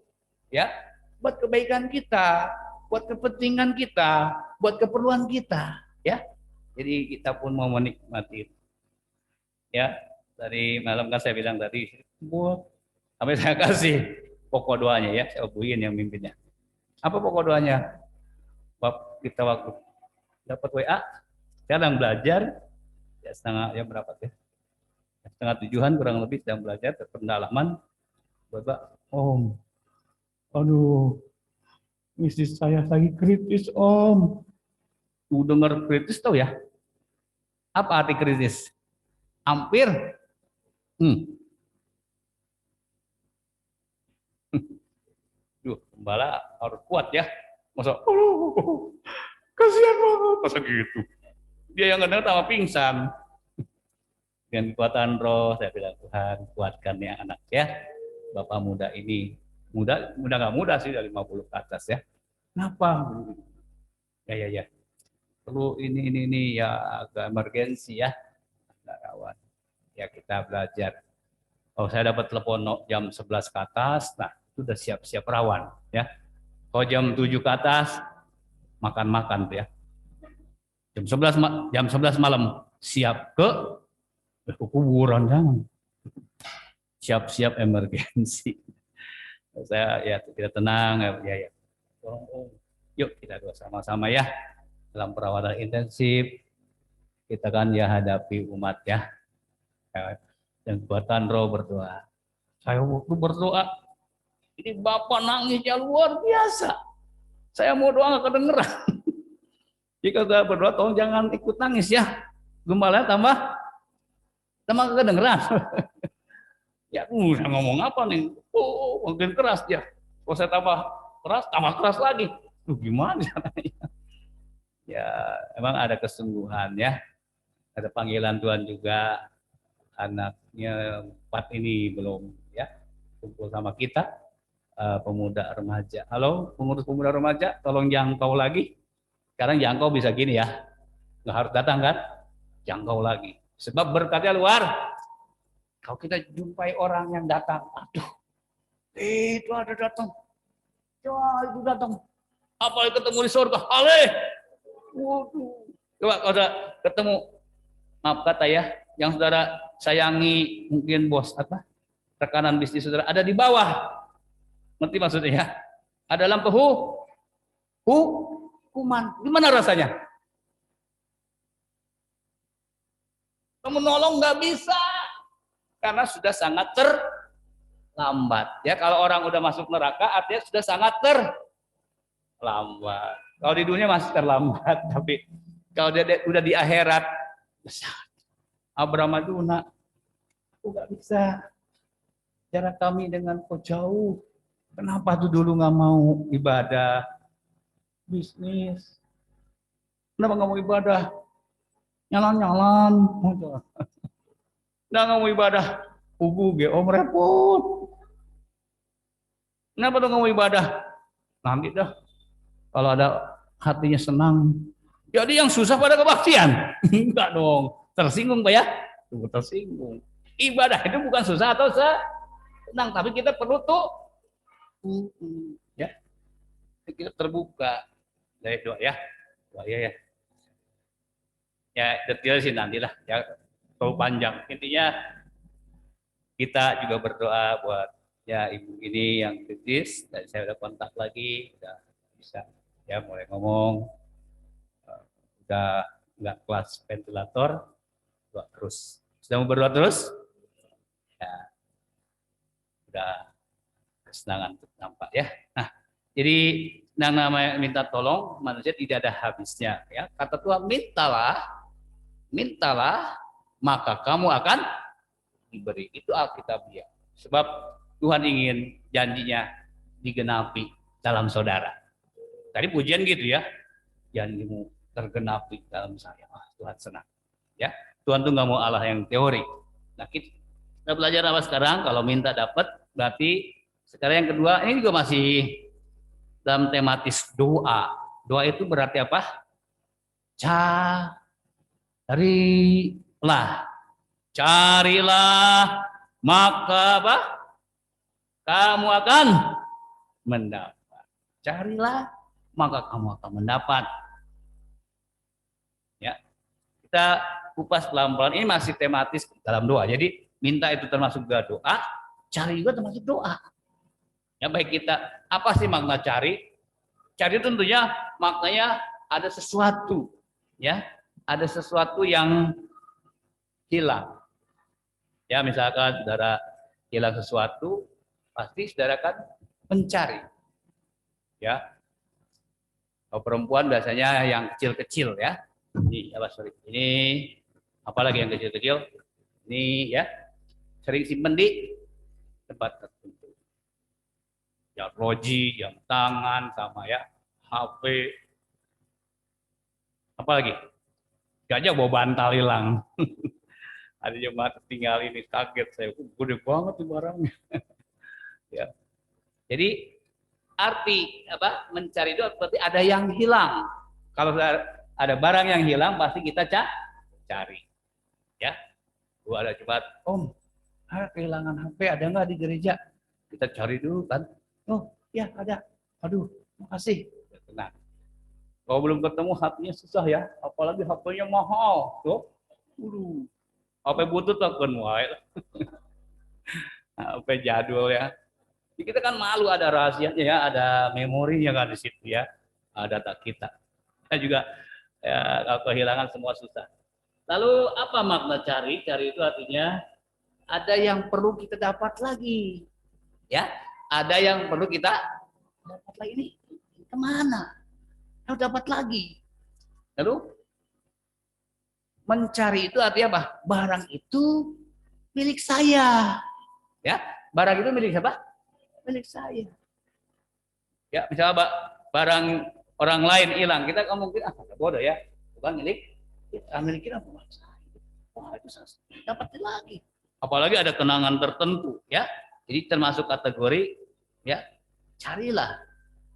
ya, buat kebaikan kita, buat kepentingan kita, buat keperluan kita, ya. Jadi kita pun mau menikmati itu. Ya, dari malam kan saya bilang tadi, sampai saya kasih pokok doanya ya, saya hubungin yang mimpinnya. Apa pokok doanya? Kita waktu dapat WA, sekarang belajar, ya setengah, ya berapa ya? Setengah tujuan kurang lebih sedang belajar pendalaman. Bapak, Om, aduh, misi saya lagi kritis Om. Tuh dengar kritis tau ya? Apa arti kritis? Hampir. Duh, gembala harus kuat ya. Masa, kasihan banget. Masa gitu. Dia yang dengar tambah pingsan. Dengan kekuatan roh, saya bilang Tuhan, kuatkan ya anak ya. Bapak muda ini. Muda nggak muda sih, dari 50 ke atas ya. Kenapa? Ya. Perlu ini ya agak emergensi ya. Kawan. Ya kita belajar. Oh saya dapat telepon jam 11 ke atas, nah itu udah siap-siap rawan ya. Kalau jam 7 ke atas makan-makan tuh ya. Jam 11 malam siap ke kuburan jangan. Siap-siap emergensi. Saya ya kita tenang ya. Yuk kita doa sama-sama ya. Dalam perawatan intensif kita kan ya hadapi umat ya. Dan kekuatan roh berdoa. Saya waktu berdoa, ini Bapak nangisnya luar biasa. Saya mau doa nggak kedengeran. Jika saya berdoa, tolong jangan ikut nangis ya. Gembalanya tambah kedengeran. Ya, udah ngomong apa nih? Oh, makin keras dia. Kalau saya tambah keras lagi. Gimana caranya? Ya, emang ada kesungguhan ya. Ada panggilan Tuhan juga. Anaknya 4 ini belum ya kumpul sama kita, pemuda remaja. Halo pengurus pemuda remaja, tolong jangkau lagi. Sekarang jangkau bisa gini ya, nggak harus datang kan, jangkau lagi. Sebab berkatnya luar. Kalau kita jumpai orang yang datang, aduh, itu ada datang, ya itu datang, apalagi ketemu di surga, waduh. Coba kalau udah ketemu, maaf kata ya, yang saudara sayangi mungkin bos rekanan bisnis saudara ada di bawah, ngerti maksudnya ya? Ada dalam hukuman, gimana rasanya? Kamu nolong nggak bisa karena sudah sangat terlambat ya. Kalau orang udah masuk neraka artinya sudah sangat terlambat. Kalau di dunia masih terlambat, tapi kalau dia udah di akhirat Abraham Aduna, aku nggak bisa. Jarak kami dengan kau jauh. Kenapa tuh dulu nggak mau ibadah, bisnis? Kenapa nggak mau ibadah? Nyalan. Nggak mau ibadah, om repot. Kenapa tuh nggak mau ibadah? Nanti dah, kalau ada hatinya senang. Jadi yang susah pada kebaktian? Enggak dong. Tersinggung Pak ya? Tunggu tersinggung. Ibadah itu bukan susah atau senang, tapi kita perlu tuh ya. Kita terbuka dari doa ya. Doa ya. Ya detail sih nantilah ya. Terlalu panjang. Intinya kita juga berdoa buat ya ibu ini yang kritis. Dan saya udah kontak lagi, udah bisa ya mulai ngomong. Udah nggak kelas ventilator. Doa terus. Sudah mau berdoa terus? Ya, udah kesenangan nampak ya. Nah, jadi yang namanya minta tolong manusia tidak ada habisnya. Ya, kata Tuhan mintalah, maka kamu akan diberi. Itu Alkitabiah. Sebab Tuhan ingin janjinya digenapi dalam saudara. Tadi pujian gitu ya, janjimu tergenapi dalam saya. Tuhan senang. Ya. Tuhan tuh nggak mau Allah yang teori. Nah, kita belajar apa sekarang? Kalau minta dapat, berarti sekarang yang kedua, ini juga masih dalam tematis doa. Doa itu berarti apa? Carilah. Carilah, maka apa? Kamu akan mendapat. Carilah, maka kamu akan mendapat. Ya, kita kupas pelan-pelan. Ini masih tematis dalam doa. Jadi minta itu termasuk juga doa, cari juga termasuk doa. Ya, baik kita, apa sih makna cari? Cari tentunya maknanya ada sesuatu, ya, ada sesuatu yang hilang. Ya, misalkan saudara hilang sesuatu, pasti saudara kan mencari. Ya, kalau perempuan biasanya yang kecil-kecil ya. Ini apalagi yang kecil-kecil. Ini ya, sering simpen di tempat tertentu. Ya, roji, jam tangan, sama ya, HP. Apalagi? Gajah bawa bantal hilang. Ada jemaat tinggal ini, kaget saya, gede banget tuh barangnya. Ya. Jadi arti apa? Mencari itu berarti ada yang hilang. Kalau ada barang yang hilang, pasti kita cari. Ya, gua ada jemaat, Om, kehilangan HP, ada nggak di gereja? Kita cari dulu kan. Oh, ya ada. Aduh, makasih. Nah, kalau belum ketemu HP-nya susah ya, apalagi HP-nya mahal. Tuh, HP butut akun wae. HP jadul ya. Jadi kita kan malu, ada rahasianya ya, ada memorinya kan di situ ya, ada data kita. Kita juga ya, kalau kehilangan semua susah. Lalu apa makna cari? Cari itu artinya ada yang perlu kita dapat lagi, ya. Ada yang perlu kita dapat lagi. Ini kemana? Harus dapat lagi. Lalu mencari itu artinya apa? Barang itu milik saya, ya. Barang itu milik siapa? Milik saya. Ya, misalnya barang orang lain hilang, kita kan mungkin bodoh ya, bukan milik kita, milik kita bukan saya. Wah, itu saya dapat lagi. Apalagi ada kenangan tertentu, ya. Jadi termasuk kategori, ya, carilah,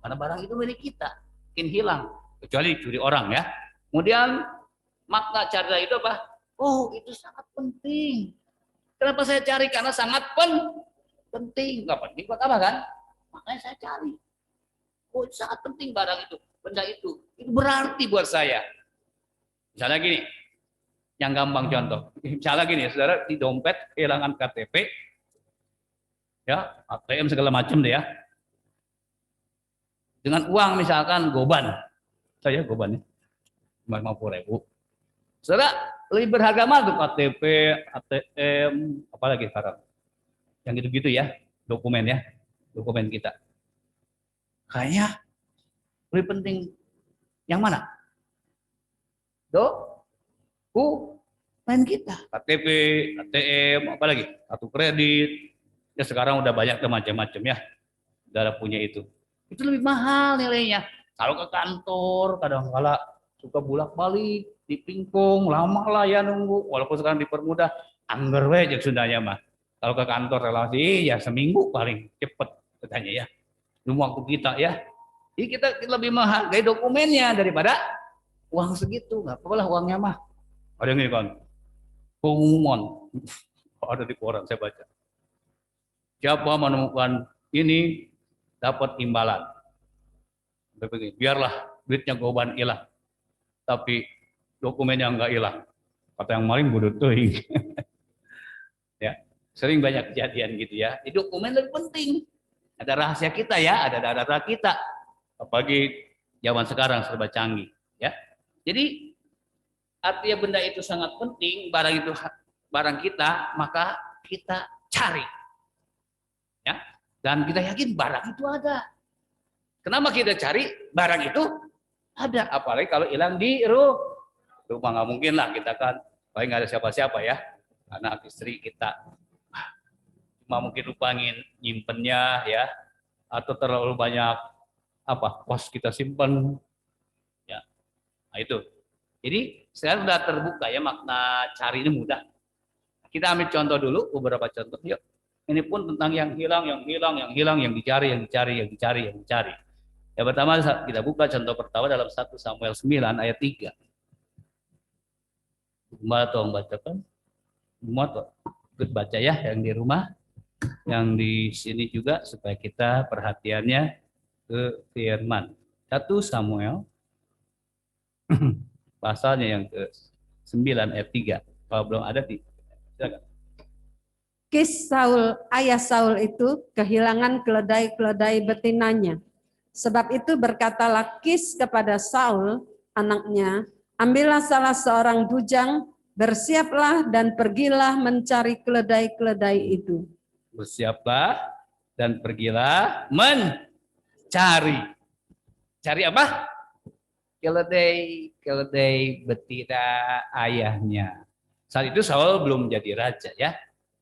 karena barang itu milik kita, mungkin hilang, kecuali curi orang ya. Kemudian makna carilah itu apa? Oh, itu sangat penting. Kenapa saya cari? Karena sangat penting. Nggak penting buat apa kan? Makanya saya cari. Oh, itu sangat penting barang itu, benda itu. Itu berarti buat saya. Misalnya gini, yang gampang contoh. Misalnya gini, saudara di dompet kehilangan KTP, ya, ATM segala macam deh ya. Dengan uang misalkan goban, saya goban ya, 50.000. Saudara lebih berharga mana tuh KTP, ATM, apalagi sekarang? Yang gitu-gitu ya, dokumen ya, dokumen kita. Kayaknya lebih penting yang mana? Dokumen kita, KTP, ATM, apalagi kartu kredit. Ya sekarang udah banyak macam-macam ya, saudara punya itu. Itu lebih mahal nilainya. Kalau ke kantor kadang-kala suka bolak-balik, di pingpong, lama lah ya nunggu. Walaupun sekarang dipermudah, angger we jeung Sundanya mah. Kalau ke kantor relasi ya seminggu paling cepet katanya ya. Belum waktu kita ya. Jadi kita lebih menghargai dokumennya daripada uang segitu. Nggak apa-apa lah uangnya mah. Ada yang ini kan, pengumuman. Ada di koran saya baca. Siapa menemukan ini dapat imbalan. Biarlah duitnya goban hilang. Tapi dokumennya nggak hilang. Kata yang maling bodoh tuh. Ya, sering banyak kejadian gitu ya. Di dokumen lebih penting. Ada rahasia kita ya, ada data kita. Apalagi zaman sekarang serba canggih, ya. Jadi artinya benda itu sangat penting, barang kita, maka kita cari. Ya. Dan kita yakin barang itu ada. Kenapa kita cari? Barang itu ada, apalagi kalau hilang di rumah. Nggak mungkin lah kita kan, paling nggak ada siapa-siapa ya, anak istri kita cuma mungkin lupa nyimpennya ya, atau terlalu banyak pos kita simpen ya. Nah itu Jadi sekarang sudah terbuka ya, makna cari ini mudah. Kita ambil contoh dulu, beberapa contoh. Yuk. Ini pun tentang yang hilang, yang dicari, yang dicari. Yang pertama kita buka contoh pertama dalam 1 Samuel 9 ayat 3. Rumah tolong bacakan. Rumah ikut baca ya yang di rumah, yang di sini juga supaya kita perhatiannya ke firman. 1 Samuel pasalnya yang ke-9 ayat 3. Kalau belum ada silakan. Kis Saul, ayah Saul itu kehilangan keledai-keledai betinanya. Sebab itu berkatalah Kis kepada Saul, anaknya, ambillah salah seorang bujang, bersiaplah dan pergilah mencari keledai-keledai itu. Bersiaplah dan pergilah mencari. Cari apa? Keledai betina ayahnya. Saat itu Saul belum jadi raja ya.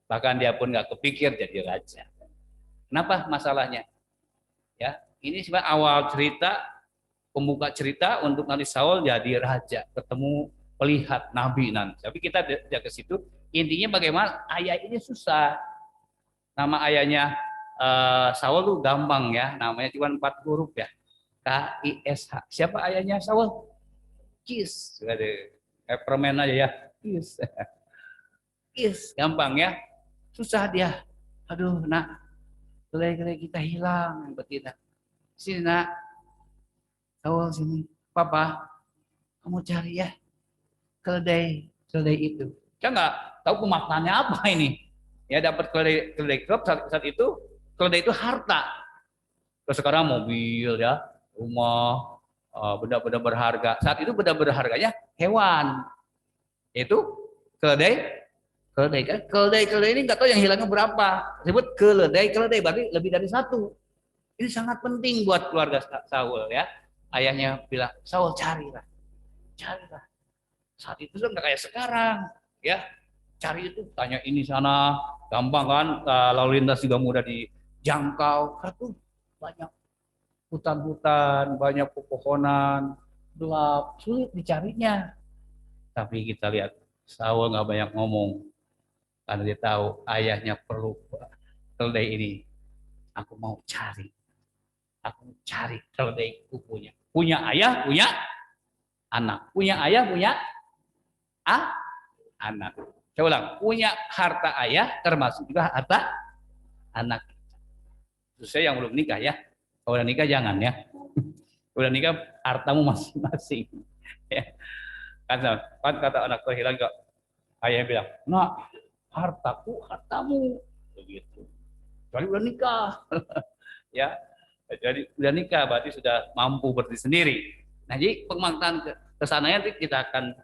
Bahkan dia pun nggak kepikir jadi raja. Kenapa masalahnya? Ya, ini sebenarnya awal cerita, pembuka cerita untuk nanti Saul jadi raja, ketemu melihat nabi nanti. Tapi kita tidak ke situ. Intinya bagaimana ayah ini susah. Nama ayahnya Saul tuh gampang ya, namanya cuma 4 huruf ya. K-I-S-H. Siapa ayahnya Saul? Kis. Permen aja ya. Kis. Kis. Gampang ya. Susah dia. Aduh nak, keledai kita hilang betina. Sini nak. Saul sini. Papa, kamu cari ya keledai itu. Saya nggak tahu pemaknaannya apa ini. Ya dapat keledai klub saat itu keledai itu harta. Terus sekarang mobil ya, rumah, benda-benda berharga. Saat itu benda berharganya hewan. Itu keledai kan. Keledai ini nggak tahu yang hilangnya berapa. Disebut keledai berarti lebih dari 1. Ini sangat penting buat keluarga Saul ya. Ayahnya bilang, Saul carilah. Saat itu kan nggak kayak sekarang ya. Cari itu tanya ini sana, gampang kan, lalu lintas juga mudah dijangkau. Karena tuh banyak hutan-hutan, banyak pepohonan, gelap, sulit dicarinya. Tapi kita lihat Saul nggak banyak ngomong, karena dia tahu ayahnya perlu keledai ini. Aku mau cari keledai punya ayah, punya anak, punya ayah, punya anak. Saya ulang, punya harta ayah termasuk juga harta anak. Khususnya yang belum nikah ya. Kalau udah nikah jangan ya. Udah nikah hartamu masing-masing. Ya. Kan kata anak terhilang kok. Ayahnya bilang, "Nak, hartamu." Begitu. Kecuali udah nikah. Ya. Jadi udah nikah berarti sudah mampu berdiri sendiri. Nah, jadi pemaknaan kesananya nanti kita akan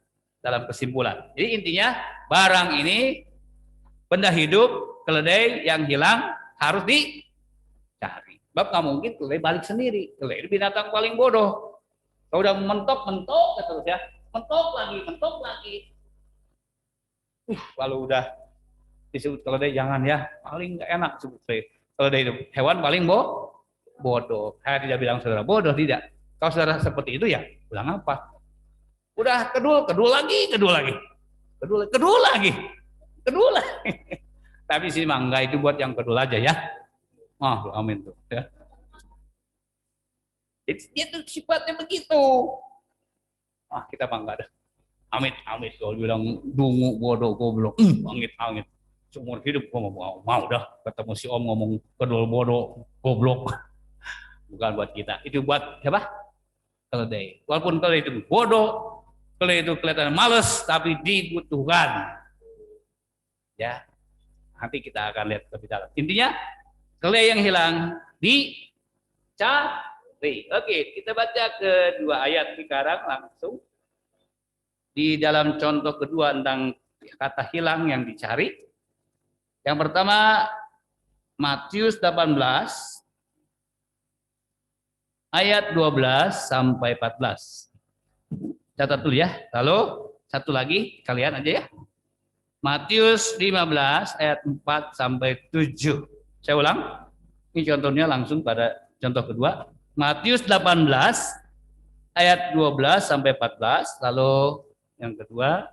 dalam kesimpulan. Jadi intinya barang ini benda hidup, keledai yang hilang harus dicari. Sebab nggak mungkin keledai balik sendiri. Keledai binatang paling bodoh. Kalau udah mentok terus ya, mentok lagi. Kalau udah disebut keledai jangan ya, paling nggak enak sebut keledai itu. Hewan paling bodoh. Saya tidak bilang saudara bodoh, tidak. Kalau saudara seperti itu ya, bilang apa? Udah kedul lagi. Tapi sih mangga itu buat yang kedul aja ya. Amin tuh. Ya. Dia tuh sifatnya begitu. Kita bangga dah. Amit. Kalau bilang dungu, bodoh, goblok. Amit. Seumur hidup gua mau dah ketemu si Om ngomong kedul, bodoh, goblok. Bukan buat kita. Itu buat siapa? Keledai. Walaupun keledai itu bodoh, keledai itu kelihatan males, tapi dibutuhkan. Ya, nanti kita akan lihat lebih dalam. Intinya, keledai yang hilang dicari. Oke, kita baca kedua ayat sekarang langsung. Di dalam contoh kedua tentang kata hilang yang dicari. Yang pertama, Matius 18, ayat 12 sampai 14. Catat dulu ya. Lalu satu lagi kalian aja ya. Matius 15 ayat 4 sampai 7. Saya ulang. Ini contohnya langsung pada contoh kedua. Matius 18 ayat 12 sampai 14, lalu yang kedua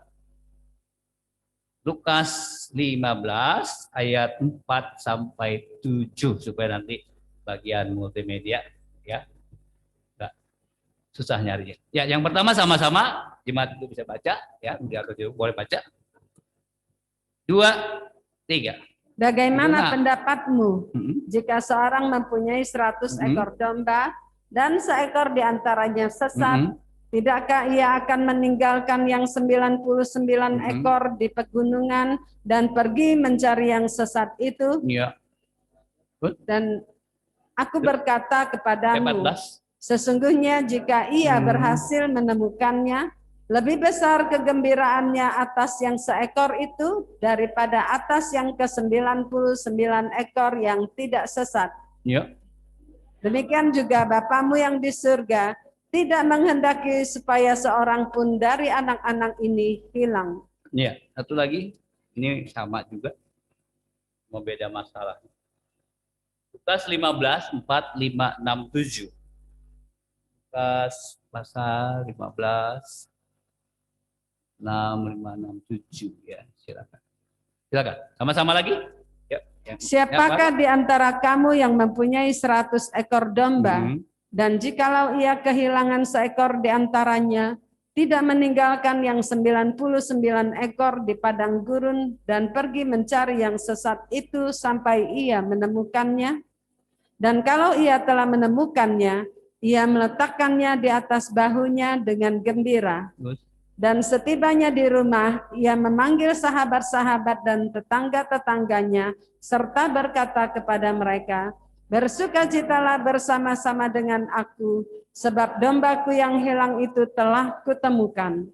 Lukas 15 ayat 4 sampai 7 supaya nanti bagian multimedia ya. Enggak susah nyarinya. Ya, yang pertama sama-sama jemaat itu bisa baca ya, biar boleh baca. 2, 3. Bagaimana Nah. pendapatmu jika seorang mempunyai 100 ekor domba dan seekor di antaranya sesat, tidakkah ia akan meninggalkan yang 99 ekor di pegunungan dan pergi mencari yang sesat itu? Iya. Dan aku berkata kepadamu, 14. sesungguhnya jika ia berhasil menemukannya, lebih besar kegembiraannya atas yang seekor itu daripada atas yang ke-99 ekor yang tidak sesat. Iya. Demikian juga Bapamu yang di surga tidak menghendaki supaya seorang pun dari anak-anak ini hilang. Iya, satu lagi. Ini sama juga. Mau beda masalah. Lukas 15, 4, 5, 6, 7. Lukas pasal 15, 6, 5, 6, 7. Ya, silakan. Silakan. Sama-sama lagi. Ya, Siapakah di antara kamu yang mempunyai 100 ekor domba, dan jikalau ia kehilangan seekor di antaranya, tidak meninggalkan yang 99 ekor di padang gurun dan pergi mencari yang sesat itu sampai ia menemukannya? Dan kalau ia telah menemukannya, ia meletakkannya di atas bahunya dengan gembira. Dan setibanya di rumah, ia memanggil sahabat-sahabat dan tetangga-tetangganya, serta berkata kepada mereka, bersukacitalah bersama-sama dengan aku, sebab dombaku yang hilang itu telah kutemukan.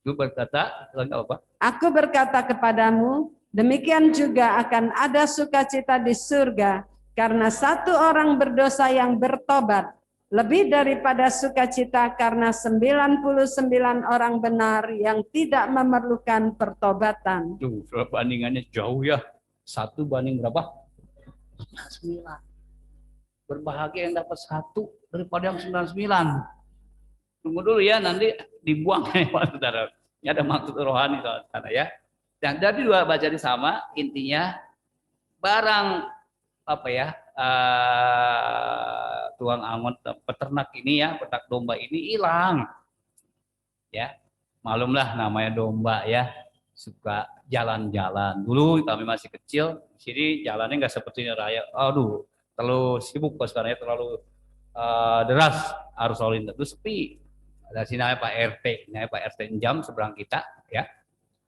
Aku berkata, apa? Aku berkata kepadamu, demikian juga akan ada sukacita di surga, karena satu orang berdosa yang bertobat, lebih daripada sukacita karena 99 orang benar yang tidak memerlukan pertobatan. Bandingannya jauh ya. 1 banding berapa? 9. Berbahagia yang dapat 1 daripada yang 99. Tunggu dulu ya, nanti dibuang ya Pak Saudara. Ini ada maksud rohani saudara ya. Dan dari 2 bacaan sama, intinya barang apa ya, tuang angon peternak ini ya, peternak domba ini hilang ya, malumlah namanya domba ya, suka jalan-jalan. Dulu kami masih kecil di sini jalannya nggak seperti raya, aduh terlalu sibuk pas sekarang ya, terlalu deras arus lalu lintas, itu sepi. Ada sini namanya Pak RT jam seberang kita ya,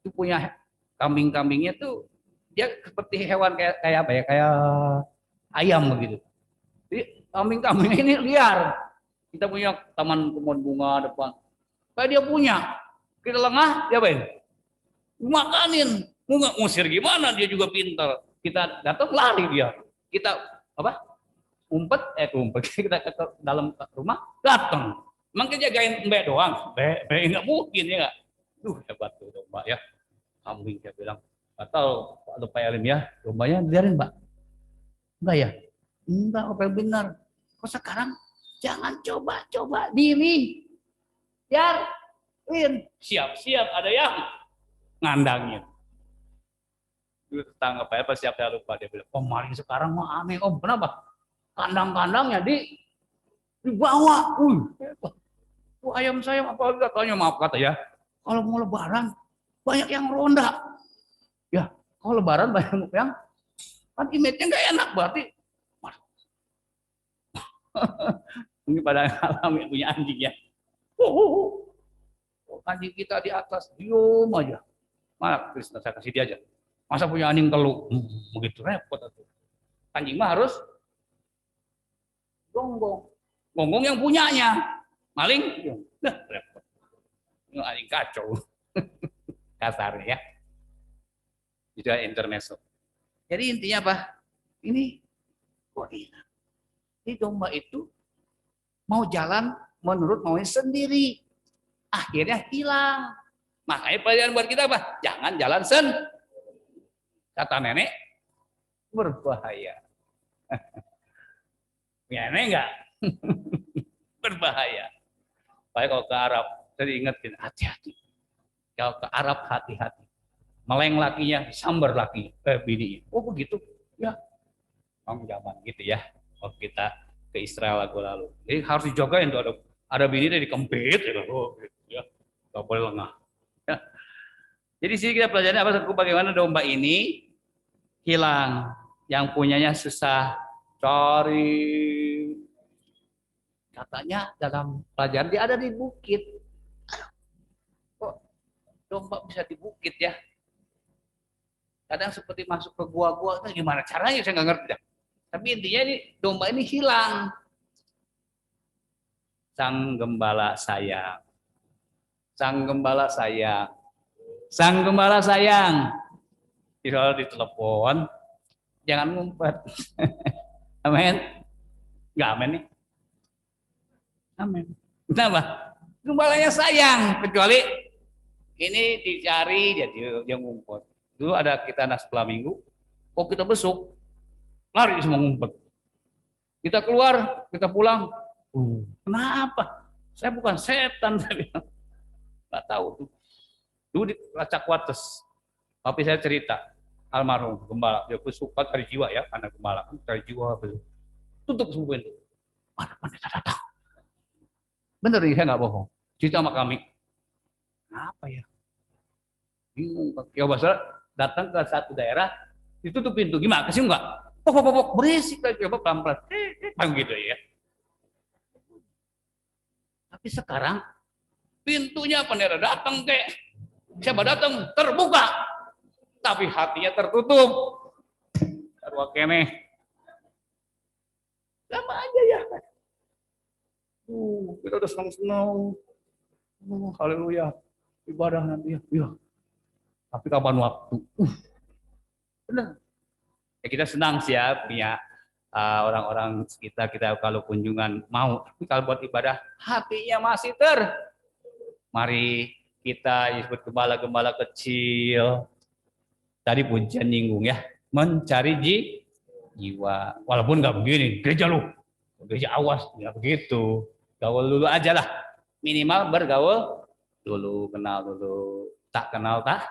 itu punya kambing-kambingnya tuh dia seperti hewan kayak apa ya, kayak ayam begitu. Jadi kambing-kambing ini liar. Kita punya taman kebun bunga depan. Kayak dia punya. Kita lengah, dia apain? Makanin. Nggak ngusir gimana, dia juga pintar. Kita datang lari dia. Kita apa? Umpet. Kita ke dalam rumah, datang. Emang kita jagain mbak doang? Mbak nggak mungkin ya nggak? Hebat tuh domba ya. Kambing dia bilang, nggak tahu Pak Elim ya, dombanya biarin Mbak. Enggak ya? Enggak, apa yang benar. Kok sekarang jangan coba-coba diri. Biarin. Siap-siap ada yang ngandangin. Itu tetangga Pak siap saya lupa, dia bilang, oh maling sekarang mah aneh Om. Kenapa? Kandang-kandangnya dibawa. Ayam saya apa katanya, maaf kata ya. Kalau mau lebaran banyak yang ronda. Ya, kalau lebaran banyak yang kan image-nya nggak enak berarti. Ini pada alami punya anjing ya. Anjing kita di atas, diam aja. Mana Krishna, saya kasih dia aja. Masa punya anjing teluk? Begitu repot tuh. Anjing mah harus gonggong. Gonggong yang punyanya. Maling, nah, repot. Ini anjing kacau. Kasarnya ya. Itu intermezzo. Jadi intinya apa? Ini koordinat. Jadi domba itu mau jalan menurut maunya sendiri. Akhirnya hilang. Makanya pelajaran buat kita apa? Jangan jalan kata nenek, berbahaya. Punya nenek enggak? berbahaya. Baik kalau ke Arab, saya diingetin hati-hati. Kalau ke Arab hati-hati. Meleng lakinya, sambar laki, bininya. Oh begitu, ya. Orang zaman gitu ya. Kalau kita ke Israel lalu. Jadi harus dijagain tuh ada bini dari dikempit, gitu, ya. Gak boleh lengah. Ya. Jadi sini kita pelajari apa bagaimana domba ini hilang, yang punyanya susah cari. Katanya dalam pelajaran dia ada di bukit. Kok domba bisa di bukit ya? Kadang seperti masuk ke gua-gua, itu gimana caranya saya nggak ngerti. Tapi intinya ini domba ini hilang. Sang gembala sayang, sang gembala sayang, sang gembala sayang. Kalau ditelepon, jangan ngumpet. Amin. Nggak amin nih. Amin. Kenapa? Gembalanya sayang, kecuali ini dicari dia ngumpet. Dulu ada kita setelah minggu, kok kita besuk, lari semua ngumpet. Kita keluar, kita pulang. Kenapa? Saya bukan setan, saya bilang. Nggak tahu tuh. Dulu di Lacak Wates, tapi saya cerita, almarhum gembala, dia suka cari jiwa ya, anak gembala kan cari jiwa, tutup semua itu. Mana pendeta datang? Bener nih, saya nggak bohong. Cerita sama kami. Apa ya? Bingung. Ya bahasa datang ke satu daerah, ditutup pintu. Gimana? Kasih enggak? Pok, berisik. Coba pelan-pelan. Gitu ya. Tapi sekarang, pintunya pendeta datang kayak siapa datang terbuka. Tapi hatinya tertutup. Arwah kene. Sama aja ya. Kita udah senang-senang. Haleluya. Ibadah nanti ya. Ya. Tapi kapan waktu? Benar. Ya kita senang sih ya punya orang-orang sekitar kita kalau kunjungan mau. Tapi kalau buat ibadah hatinya masih Mari kita disebut gembala-gembala kecil. Tadi pujian nyinggung ya, mencari jiwa. Walaupun nggak begini, gereja awas nggak begitu. Gaul dulu aja lah. Minimal bergaul dulu, kenal dulu. Tak kenal tak?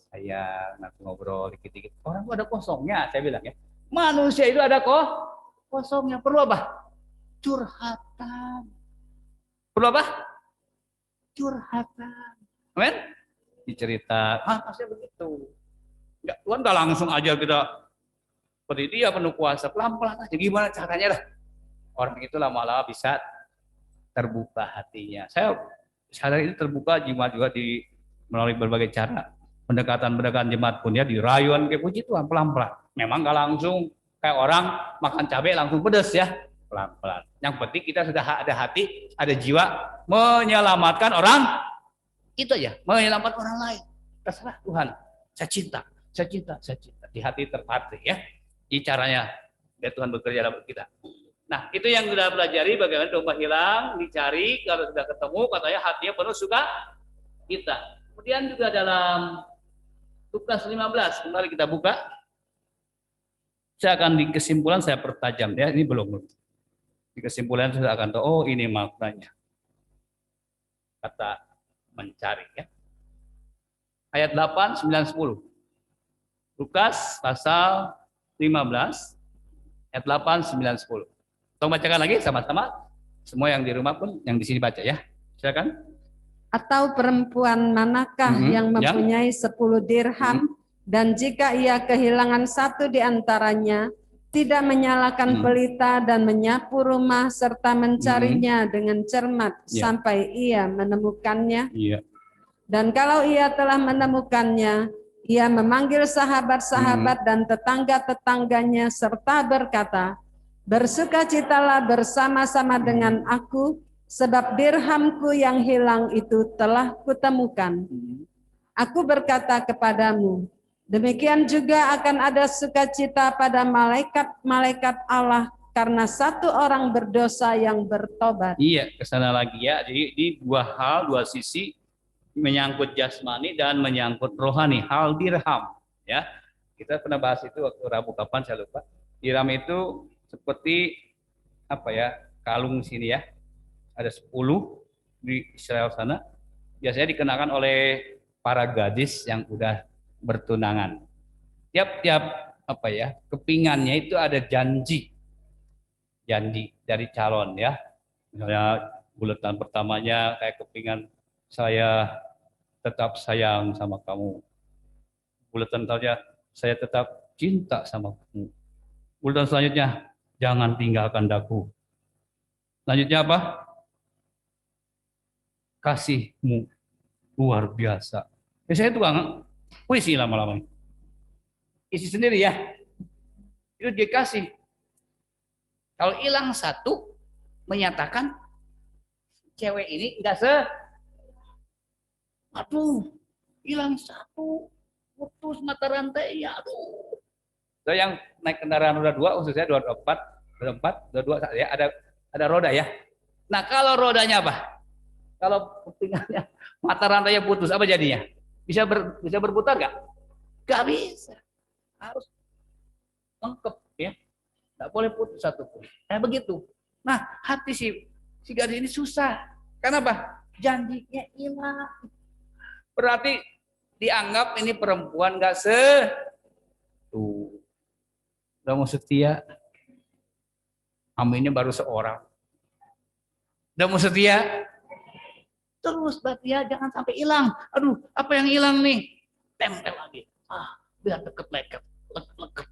Saya nanti ngobrol dikit-dikit. Orang itu ada kosongnya, saya bilang ya. Manusia itu ada kosongnya. Perlu apa? Curhatan. Perlu apa? Curhatan. Amin? Dicerita, pasti begitu. Ya, Tuhan nggak langsung aja kita seperti dia penuh kuasa. Pelan-pelan aja. Gimana caranya lah? Orang itu lama-lama bisa terbuka hatinya. Saya sadar itu terbuka jiwa juga melalui berbagai cara. Pendekatan jemaat pun ya dirayuan kayak puji Tuhan pelan-pelan. Memang nggak langsung kayak orang makan cabai langsung pedas ya, pelan-pelan. Yang penting kita sudah ada hati, ada jiwa menyelamatkan orang itu ya, menyelamatkan orang lain. Terserah Tuhan. Saya cinta. Di hati terpatri ya. Di caranya biar Tuhan bekerja dalam kita. Nah, itu yang sudah pelajari bagaimana domba hilang, dicari, kalau sudah ketemu katanya hatinya penuh suka kita. Kemudian juga dalam Lukas 15, kembali kita buka. Saya akan di kesimpulan saya pertajam ya, ini belum. Di kesimpulan saya akan tahu, oh ini maknanya. Kata mencari ya. Ayat 8, 9, 10. Lukas pasal 15, ayat 8, 9, 10. Tolong bacakan lagi sama-sama. Semua yang di rumah pun, yang di sini baca ya. Silakan. Atau perempuan manakah yang mempunyai 10 dirham dan jika ia kehilangan satu di antaranya, tidak menyalakan pelita dan menyapu rumah serta mencarinya dengan cermat sampai ia menemukannya. Dan kalau ia telah menemukannya, ia memanggil sahabat-sahabat dan tetangga-tetangganya serta berkata, bersukacitalah bersama-sama dengan aku, sebab dirhamku yang hilang itu telah kutemukan. Aku berkata kepadamu, demikian juga akan ada sukacita pada malaikat-malaikat Allah karena satu orang berdosa yang bertobat. Iya, kesana lagi ya. Jadi di dua hal, dua sisi, menyangkut jasmani dan menyangkut rohani. Hal dirham, ya. Kita pernah bahas itu waktu Rabu kapan saya lupa. Dirham itu seperti apa ya? Kalung sini ya. ada 10 di Israel sana, biasanya dikenakan oleh para gadis yang udah bertunangan. Tiap-tiap kepingannya itu ada janji dari calon ya. Misalnya buletan pertamanya kayak kepingan saya tetap sayang sama kamu. Buletan saja saya tetap cinta sama kamu. Buletan selanjutnya jangan tinggalkan daku. Selanjutnya apa? Kasihmu luar biasa. Saya tukang puisi lama-lama. Isi sendiri ya. Itu dia kasih. Kalau hilang satu, menyatakan cewek ini enggak aduh, hilang satu, putus mata rantai, ya aduh. So, yang naik kendaraan roda 2, khususnya roda 4, roda 2 ya, ada roda ya. Nah, kalau rodanya apa? Kalau kepingannya mata rantainya putus, apa jadinya? Bisa berputar nggak? Nggak bisa. Harus lengkap ya. Nggak boleh putus satu pun. Begitu. Nah, hati si gadis ini susah. Kenapa? Janjinya hilang. Berarti dianggap ini perempuan nggak udah mau setia. Aminnya baru seorang. Udah mau setia. Terus berarti ya jangan sampai hilang. Aduh, apa yang hilang nih? Tempel lagi. Biar deket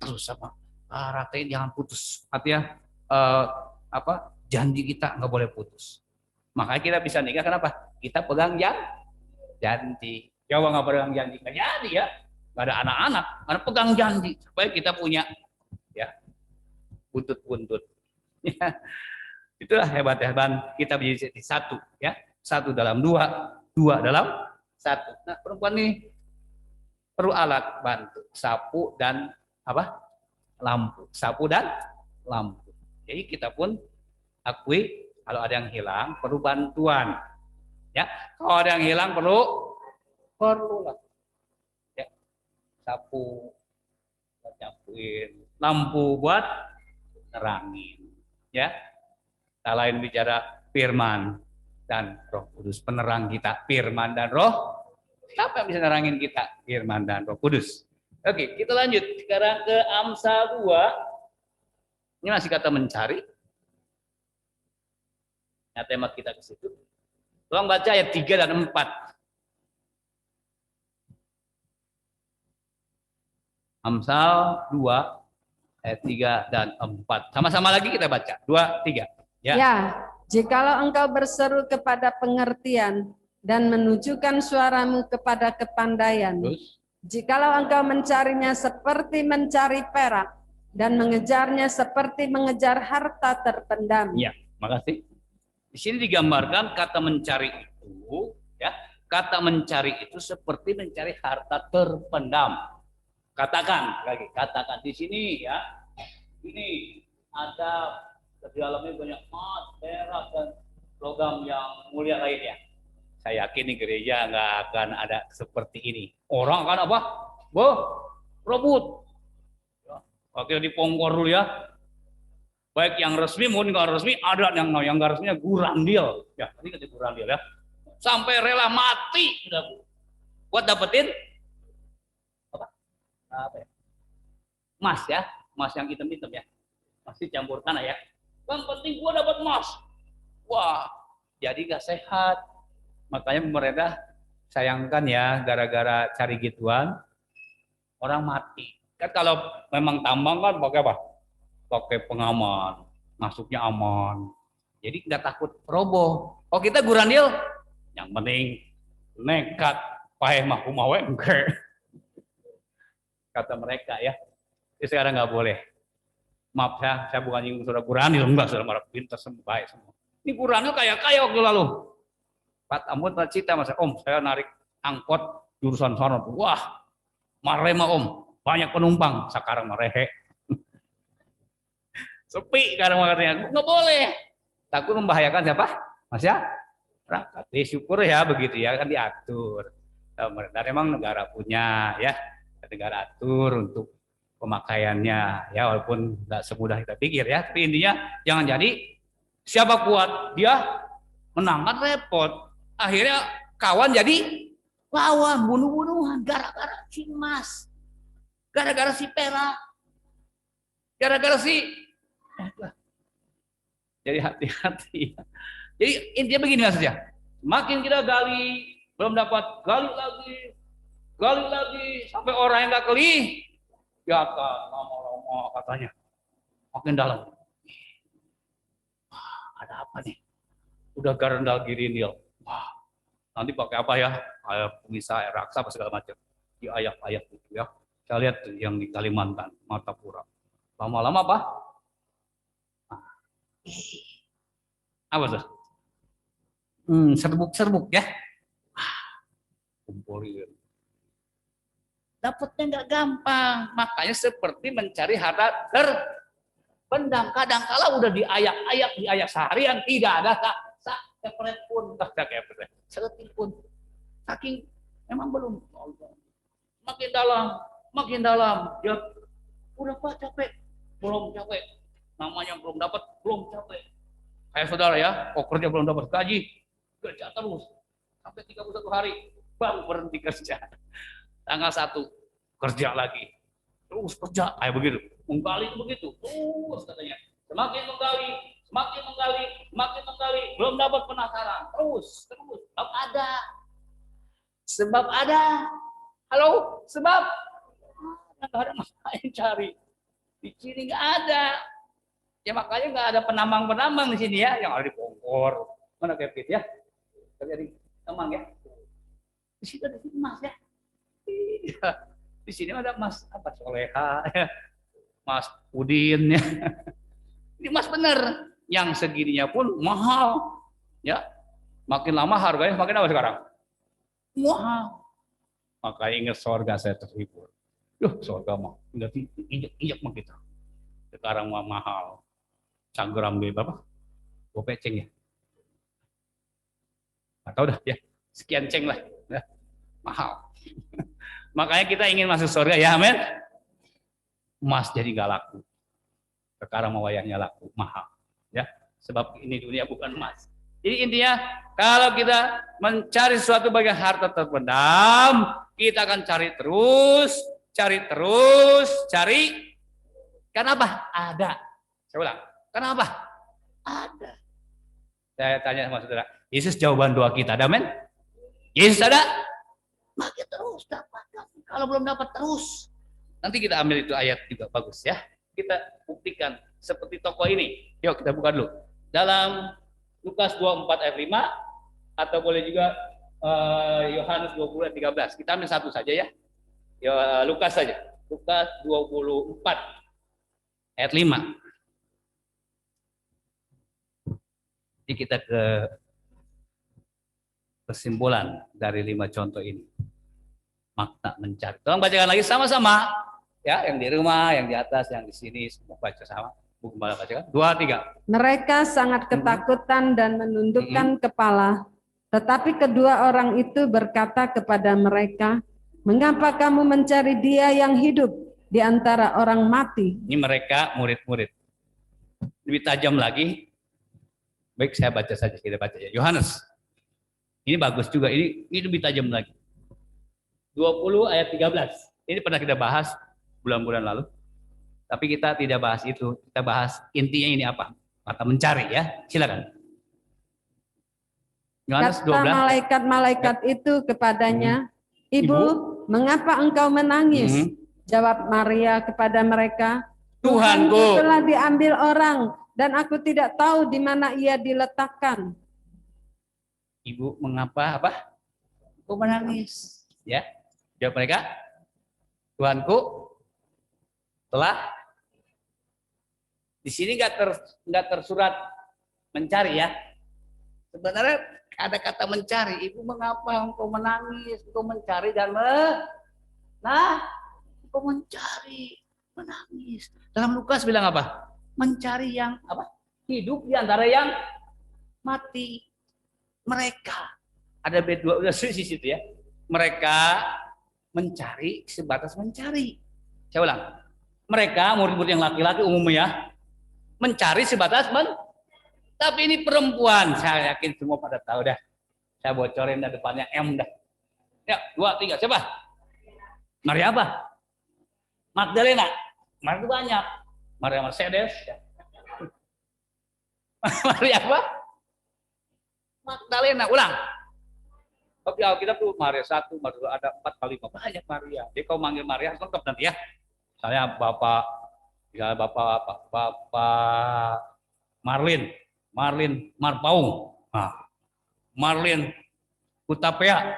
terus sama. Rantai jangan putus. Artinya janji kita nggak boleh putus. Makanya kita bisa nikah kenapa? Kita pegang janji. Jawa nggak pegang janji nggak jadi ya. Nggak ada anak-anak, karena pegang janji supaya kita punya ya buntut-buntut. Itulah hebatnya kita menjadi satu ya. Satu dalam dua, dua dalam satu. Nah, perempuan ini perlu alat bantu, sapu dan lampu. Sapu dan lampu. Jadi kita pun akui kalau ada yang hilang perlu bantuan. Ya, kalau ada yang hilang perlu lah. Ya, sapu buat nyapuin, lampu buat nerangin. Ya, kita lain bicara firman dan Roh Kudus, penerang kita, firman dan roh. Siapa yang bisa nerangin kita? Firman dan Roh Kudus. Oke, kita lanjut sekarang ke Amsal 2. Ini masih kata mencari. Nah, tema kita ke situ. Tolong baca ayat 3 dan 4. Amsal 2 ayat 3 dan 4. Sama-sama lagi kita baca. 2, 3. Ya, jikalau engkau berseru kepada pengertian dan menunjukkan suaramu kepada kepandaian, Terus, jikalau engkau mencarinya seperti mencari perak dan mengejarnya seperti mengejar harta terpendam. ya, makasih. Di sini digambarkan kata mencari itu, ya, kata mencari itu seperti mencari harta terpendam. Katakan di sini ya, ini ada di dalamnya banyak emas, perak dan logam yang mulia lainnya. Saya yakin di gereja nggak akan ada seperti ini. Orang akan apa? Rebut. Oke, dipongkor dulu ya. Baik yang resmi maupun nggak resmi, ada yang nggak resminya gurandil. Ya, ini kata gurandil ya. Sampai rela mati sudah buat dapetin apa ya? Emas ya, emas yang hitam-hitam ya. Masih campur tanah ya. Yang penting gua dapat emas. Wah, jadi nggak sehat. Makanya pemerintah sayangkan ya, gara-gara cari gituan orang mati. Kan kalau memang tambang kan pakai apa? Pakai pengaman, masuknya aman. Jadi nggak takut roboh. Oh kita gurandil, yang penting nekat, pahe mah kumawe enggak. Kata mereka ya. Jadi sekarang nggak boleh. Maaf saya bukan nyinggung saudara gurandil, enggak, saudara marah pintar semua baik semua. Ini gurandil kayak waktu lalu. Pak Ambon cita masa Om, saya narik angkot jurusan sono. Wah, mare mah Om, banyak penumpang. Sekarang marehe. Sepi sekarang katanya. Nggak boleh. Takut membahayakan siapa? Mas ya? Perangkat. Syukur ya begitu ya, kan diatur. Dan memang negara punya ya, negara atur untuk pemakaiannya ya, walaupun nggak semudah kita pikir ya. Tapi intinya jangan jadi siapa kuat dia menang kan repot. Akhirnya kawan jadi lawan, bunuh-bunuhan gara-gara si emas, gara-gara si perak, gara-gara si. Jadi hati-hati. Jadi intinya begini maksudnya. Makin kita gali, belum dapat, gali lagi, sampai orang yang nggak keli, ya kan, lama-lama katanya makin dalam. Wah, ada apa nih? Udah garendal girinil. Wah, nanti pakai apa ya? Air pemisah, air raksa, apa segala macam. Di ayat-ayat itu ya. Saya lihat yang di Kalimantan, Martapura. Lama-lama apa? Apa tuh? Serbuk-serbuk ya. Kumpulin. Dapatnya nggak gampang. Makanya seperti mencari harta terpendam. Kadang-kala udah diayak-ayak, diayak seharian tidak ada kepret pun, seketik pun. Saking memang belum. Makin dalam. Ya udah Pak capek, belum capek. Namanya belum dapat, belum capek. Kayak saudara ya, kerja belum dapat gaji, kerja terus sampai 31 hari, baru berhenti kerja. Tanggal 1 kerja lagi, terus kerja kayak begitu, menggali begitu, terus katanya. Semakin menggali, belum dapat penasaran, terus, sebab ada. Halo, sebab nggak ada masalah cari. Di sini nggak ada. Ya makanya nggak ada penambang di sini ya, yang ada di Bogor. Mana Kevin ya? Jadi emang ya. Di situ ada emas ya. Iya. Di sini ada emas apa Soleha ya. Mas Udin ya. Ini emas bener. Yang segininya pun mahal. Ya. Makin lama harganya makin apa sekarang? Mahal. Makanya ingat surga saya terhibur. Surga mah enggak injak mah kita. Sekarang mah mahal. Cagram berapa? 2 peceng ya? Atau dah ya, sekian ceng lah. Ya. Mahal. Makanya kita ingin masuk surga ya, amin. Emas jadi nggak laku. Sekarang mau wayahnya laku, mahal. Ya, sebab ini dunia bukan emas. Jadi intinya kalau kita mencari sesuatu bagian harta terpendam, kita akan cari terus. Kenapa? Ada. Saya ulang. Kenapa? Ada. Saya tanya sama saudara, Yesus jawaban doa kita, ada men? Yesus ada? Makin terus dapatkan. Kalau belum dapat terus. Nanti kita ambil itu ayat juga bagus ya. Kita buktikan seperti tokoh ini. Yuk kita buka dulu. Dalam Lukas 24 ayat 5 atau boleh juga Yohanes 20 ayat 13. Kita ambil satu saja ya. Lukas saja. Lukas 24 ayat 5. Jadi kita ke kesimpulan dari 5 contoh ini. Makna mencari. Tolong bacakan lagi sama-sama. Ya, yang di rumah, yang di atas, yang di sini, semua baca sama. Buku malah bacakan. 2, 3. Mereka sangat ketakutan dan menundukkan kepala. Tetapi kedua orang itu berkata kepada mereka, "Mengapa kamu mencari Dia yang hidup di antara orang mati?" Ini mereka murid-murid. Lebih tajam lagi. Baik, saya baca saja, kita baca ya. Yohanes. Ini bagus juga, ini lebih tajam lagi. 20 ayat 13. Ini pernah kita bahas bulan-bulan lalu. Tapi kita tidak bahas itu, kita bahas intinya ini apa? Kata mencari ya. Silakan. Yohanes 12. Kata malaikat-malaikat itu kepadanya, "Ibu, mengapa engkau menangis?" Jawab Maria kepada mereka, Tuhanku telah diambil orang dan aku tidak tahu di mana ia diletakkan. Ibu, mengapa apa? Kau menangis? Ya, jawab mereka. Tuhanku telah. Di sini nggak tersurat mencari ya. Sebenarnya ada kata mencari. Ibu, mengapa engkau menangis? Engkau mencari dan engkau mencari, menangis. Dalam Lukas bilang apa? Mencari yang apa? Hidup di antara yang mati. Mereka ada B2 udah di situ ya. Mereka mencari sebatas mencari. Saya ulang. Mereka murid-murid yang laki-laki umumnya mencari sebatas Tapi ini perempuan, saya yakin semua pada tahu dah. Saya bocorin dah depannya M dah. Ya, 2, 3, siapa? Maria apa? Magdalena. Maria itu banyak. Maria Mercedes. Maria apa? Magdalena. Ulang. Tapi Alkitab tuh Maria 1, Maria 2, ada 4 kali 5. Banyak Maria. Jadi kalau manggil Maria harus lengkap nanti ya. Saya Bapak Marlin Marpaung. Nah, Marlin Utapea.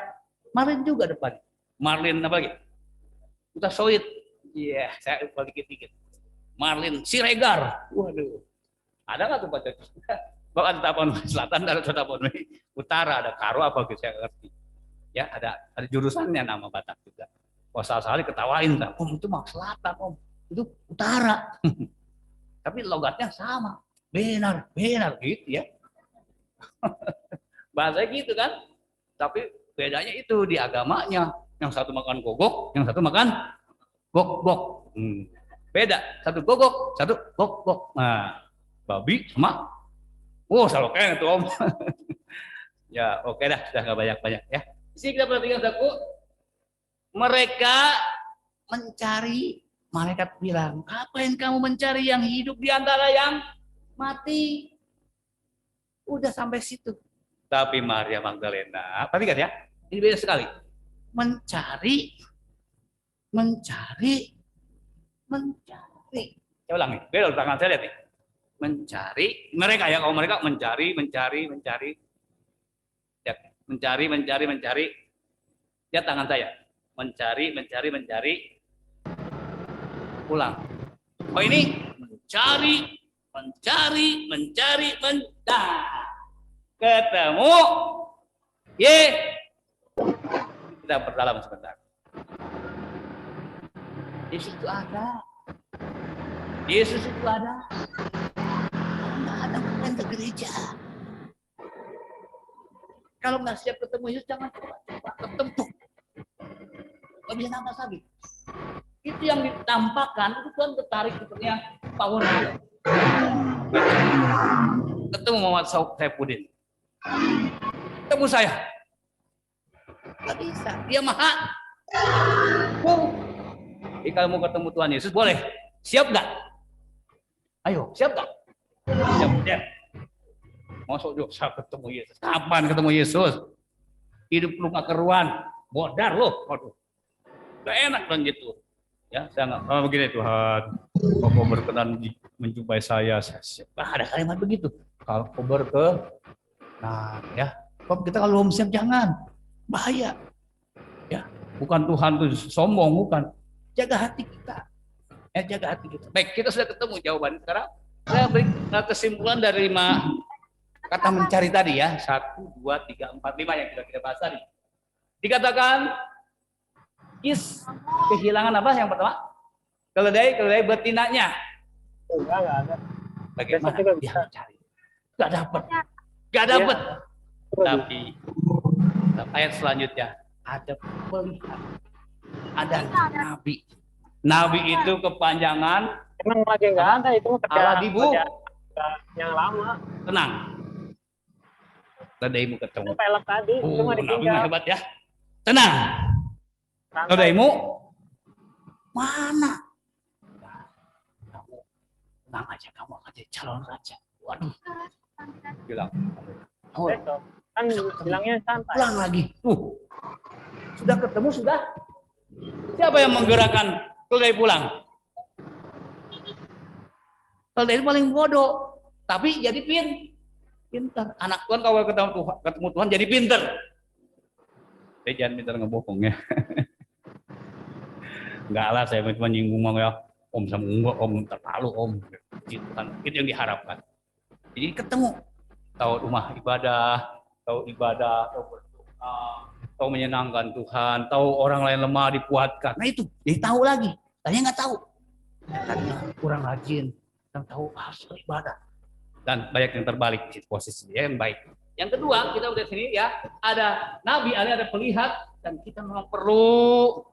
Marlin juga depan. Marlin apa lagi? Utasoid. Iya, saya lupa dikit-dikit. Marlin Siregar. Waduh. Ada nggak tuh Pak? Bahkan Tapon Selatan ada Tapon Utara, ada Karo apa gitu saya ngerti. Ya, ada jurusannya nama Batak juga. Kalau salah-salah diketawain, Om itu mah selatan, Om. Itu utara. Tapi logatnya sama. Benar gitu ya. Bahasanya gitu kan. Tapi bedanya itu di agamanya. Yang satu makan gogok, yang satu makan gok-gok. Beda. Satu gogok, satu gok-gok. Nah, babi sama selalu keren itu Om. Ya, oke dah, sudah nggak banyak-banyak ya. Di sini kita perhatikan satu. Mereka mencari, malaikat bilang, ngapain kamu mencari yang hidup di antara yang mati? Udah sampai situ. Tapi Maria Magdalena, perhatikan ya, ini beda sekali. Mencari. Saya ulang nih, beda tangan saya lihat nih. Mencari, mereka ya, kalau mereka mencari. Ya, mencari. Lihat tangan saya. Mencari. Ulang. Oh ini mencari. Ketemu. Kita perdalam sebentar. Yesus itu ada. Nggak ada yang ke gereja. Kalau nggak siap ketemu Yesus, jangan coba ketemu. Nggak bisa nafas lagi. Itu yang ditampakkan, itu Tuhan tertarik sepertinya Paulus. Ketemu Muhammad Saifuddin. Ketemu saya. Nggak bisa, dia maha. Jadi kalau mau ketemu Tuhan Yesus, boleh. Siap nggak? Ayo, siap nggak? Siap. Masuk yuk, saya ketemu Yesus. Kapan ketemu Yesus? Hidup lu gak keruan, bodar loh. Waduh, gak enak dan gitu. Ya, saya nggak begini Tuhan. Kalau kau berkenan menjumpai saya siap. Ada kalimat begitu. Kalau kau nah ya, kita kalau belum siap jangan, bahaya. Ya, bukan Tuhan tuh sombong, bukan. Jaga hati kita. Jaga hati kita. Baik, kita sudah ketemu jawaban. Sekarang saya beri kesimpulan dari 5 kata mencari tadi ya. 1, 2, 3, 4, 5 yang kita bahas tadi. Dikatakan kehilangan apa yang pertama? Keledai betinanya. Enggak ada. Bagaimana dia mencari? Gak dapat. Tapi ayat selanjutnya ada pelihat. Ada nabi. Nabi itu kepanjangan. Emang lagi nggak ada itu Allah di bumi. Yang lama. Tenang. Keledaimu ketemu. Pelek tadi. Cuma Nabi hebat ya. Tenang. Keledaimu mana? Kamu tenang aja, kamu akan jadi calon raja. Waduh. Bilang. Kan bilangnya santai. Pulang lagi. Sudah ketemu sudah. Siapa yang menggerakkan keledai pulang? Keledai paling bodoh, tapi jadi pintar. Anak Tuhan kalau ketemu Tuhan jadi pintar. Jangan pintar ngebohong ya. Enggak lah, saya cuma nyinggung ya. Om sama enggak, Om terlalu Om. Gitu kan. Itu yang diharapkan. Jadi ketemu. Tahu rumah ibadah, tahu berdoa, tahu menyenangkan Tuhan, tahu orang lain lemah dikuatkan. Nah itu, dia tahu lagi. Tadinya nggak tahu. Tadinya kurang rajin, yang tahu harus beribadah. Dan banyak yang terbalik posisi dia yang baik. Yang kedua, kita udah sini ya, ada nabi, ada pelihat, dan kita memang perlu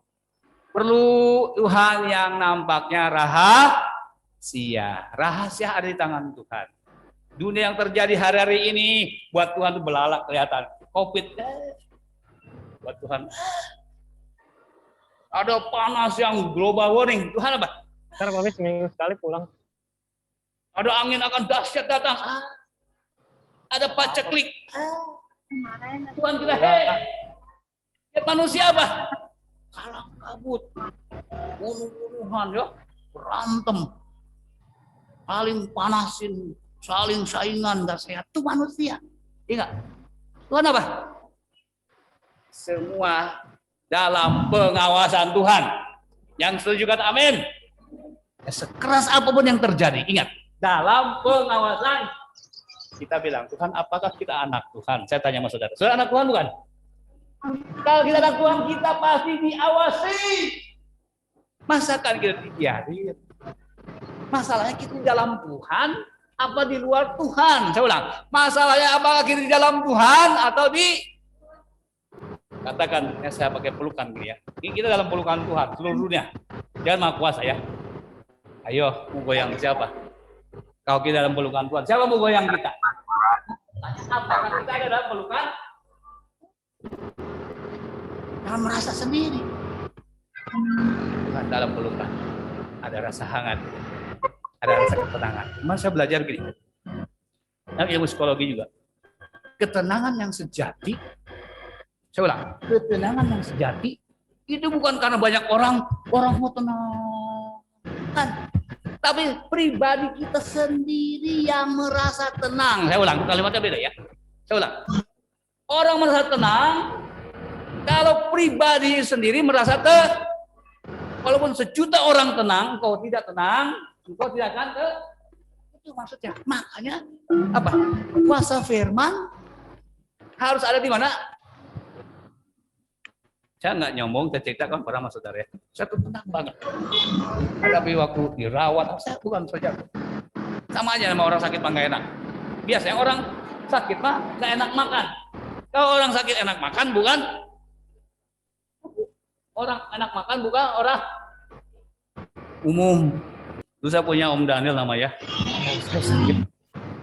Tuhan yang nampaknya rahasia. Rahasia ada di tangan Tuhan. Dunia yang terjadi hari-hari ini buat Tuhan itu belalak kelihatan. Covid, buat Tuhan. Ada panas yang global warming. Tuhan apa? Ntar kami seminggu sekali pulang. Ada angin akan dahsyat datang. Ada paceklik. Tuhan kita, lihat manusia apa? Kalang kabut, bunuh-bunuhan ya, berantem, saling panasin, saling saingan, gak sehat. Itu manusia. Ingat, Tuhan apa? Semua dalam pengawasan Tuhan. Yang setuju kata amin. Sekeras apapun yang terjadi, ingat, dalam pengawasan. Kita bilang, Tuhan, apakah kita anak Tuhan? Saya tanya sama saudara, saudara anak Tuhan bukan? Kalau kita anak Tuhan, kita pasti diawasi. Masakan kita dibiarin? Masalahnya kita di dalam Tuhan, apa di luar Tuhan? Saya ulang, masalahnya apakah kita di dalam Tuhan atau di... Katakan, saya pakai pelukan gini ya. Ini kita dalam pelukan Tuhan, seluruh dunia. Jangan maha kuasa ya. Ayo, mau goyang siapa? Kalau kita dalam pelukan Tuhan, siapa mau goyang kita? Apakah kita ada dalam pelukan? Jangan merasa sendiri. Tuhan dalam pelukan. Ada rasa hangat. Ada rasa ketenangan. Cuma saya belajar begini. Dan ilmu psikologi juga. Ketenangan yang sejati, saya ulang, ketenangan yang sejati, itu bukan karena banyak orang mau tenang. Tapi pribadi kita sendiri yang merasa tenang. Saya ulang, kalimatnya beda ya. Saya ulang. Orang merasa tenang, kalau pribadi sendiri merasa walaupun sejuta orang tenang, engkau tidak tenang, engkau tidak akan itu maksudnya. Makanya apa? Kuasa firman harus ada di mana? Saya nggak nyombong, saya ceritakan pada mas saudara ya. Saya tuh tenang banget. Tapi waktu dirawat, saya bukan saja. Sama aja sama orang sakit mah nggak enak. Biasanya orang sakit mah nggak enak makan. Kalau orang sakit enak makan, bukan? Orang enak makan, bukan orang umum. Dulu saya punya Om Daniel namanya. Saya sakit.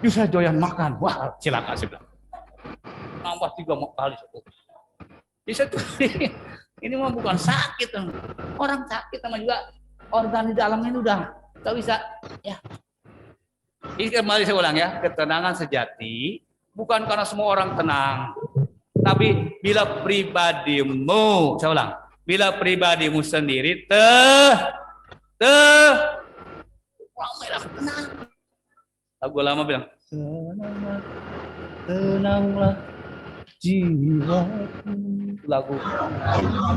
Yuk saya doyan makan. Wah, silakan saya bilang. Nambah 3 kali. Bisa tuh. Ini mah bukan sakit, orang sakit sama juga organ di dalam ini udah nggak bisa ya. Ini kembali saya ulang ya, ketenangan sejati bukan karena semua orang tenang, tapi bila pribadimu, saya ulang, bila pribadimu sendiri merah tenang. Lagu lama bilang tenanglah, tenanglah jiwaku, lagu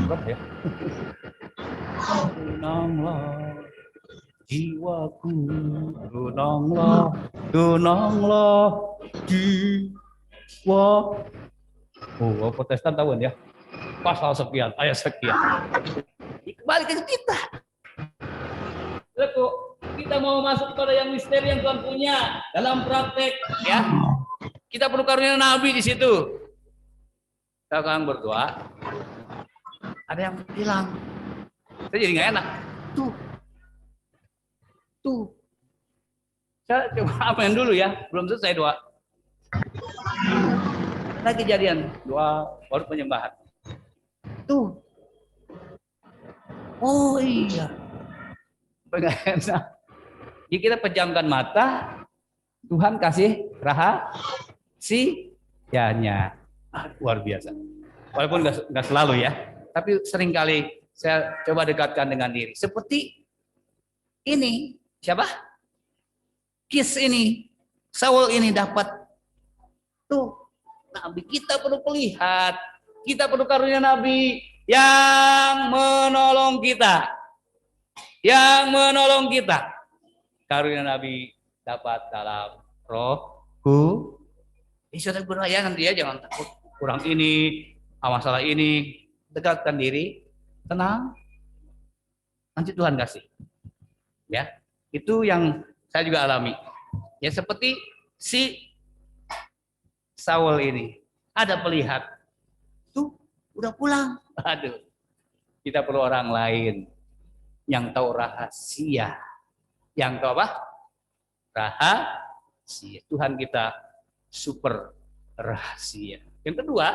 apa ya? Tenanglah jiwaku, tenanglah jiwa. Oh, Protestan tahu ya? Pasal sekian, ayat sekian. Kembali ke kita. Lalu kita mau masuk pada yang misteri yang Tuhan punya dalam praktek, ya. Kita perlu karunia Nabi di situ. Sekarang berdoa, ada yang bilang, saya jadi nggak enak. Tuh, saya coba amen dulu ya, belum selesai doa. Lagi kejadian, doa baru penyembahan. Tuh, oh iya, nggak enak. Jadi kita pejamkan mata, Tuhan kasih rahasianya. Luar biasa. Walaupun nggak selalu ya, tapi seringkali saya coba dekatkan dengan diri. Seperti ini, siapa? Kis ini, Saul ini dapat. Tuh, Nabi kita perlu melihat. Kita perlu karunia Nabi yang menolong kita. Yang menolong kita. Karunia Nabi dapat dalam rohku. Sudah beraya nanti ya, jangan takut. Kurang ini, masalah ini, dekatkan diri, tenang, nanti Tuhan kasih. Ya, itu yang saya juga alami. Ya seperti si Saul ini, ada pelihat, tuh udah pulang. Aduh, kita perlu orang lain yang tahu rahasia, yang tahu apa? rahasia. Tuhan kita super rahasia. Yang kedua,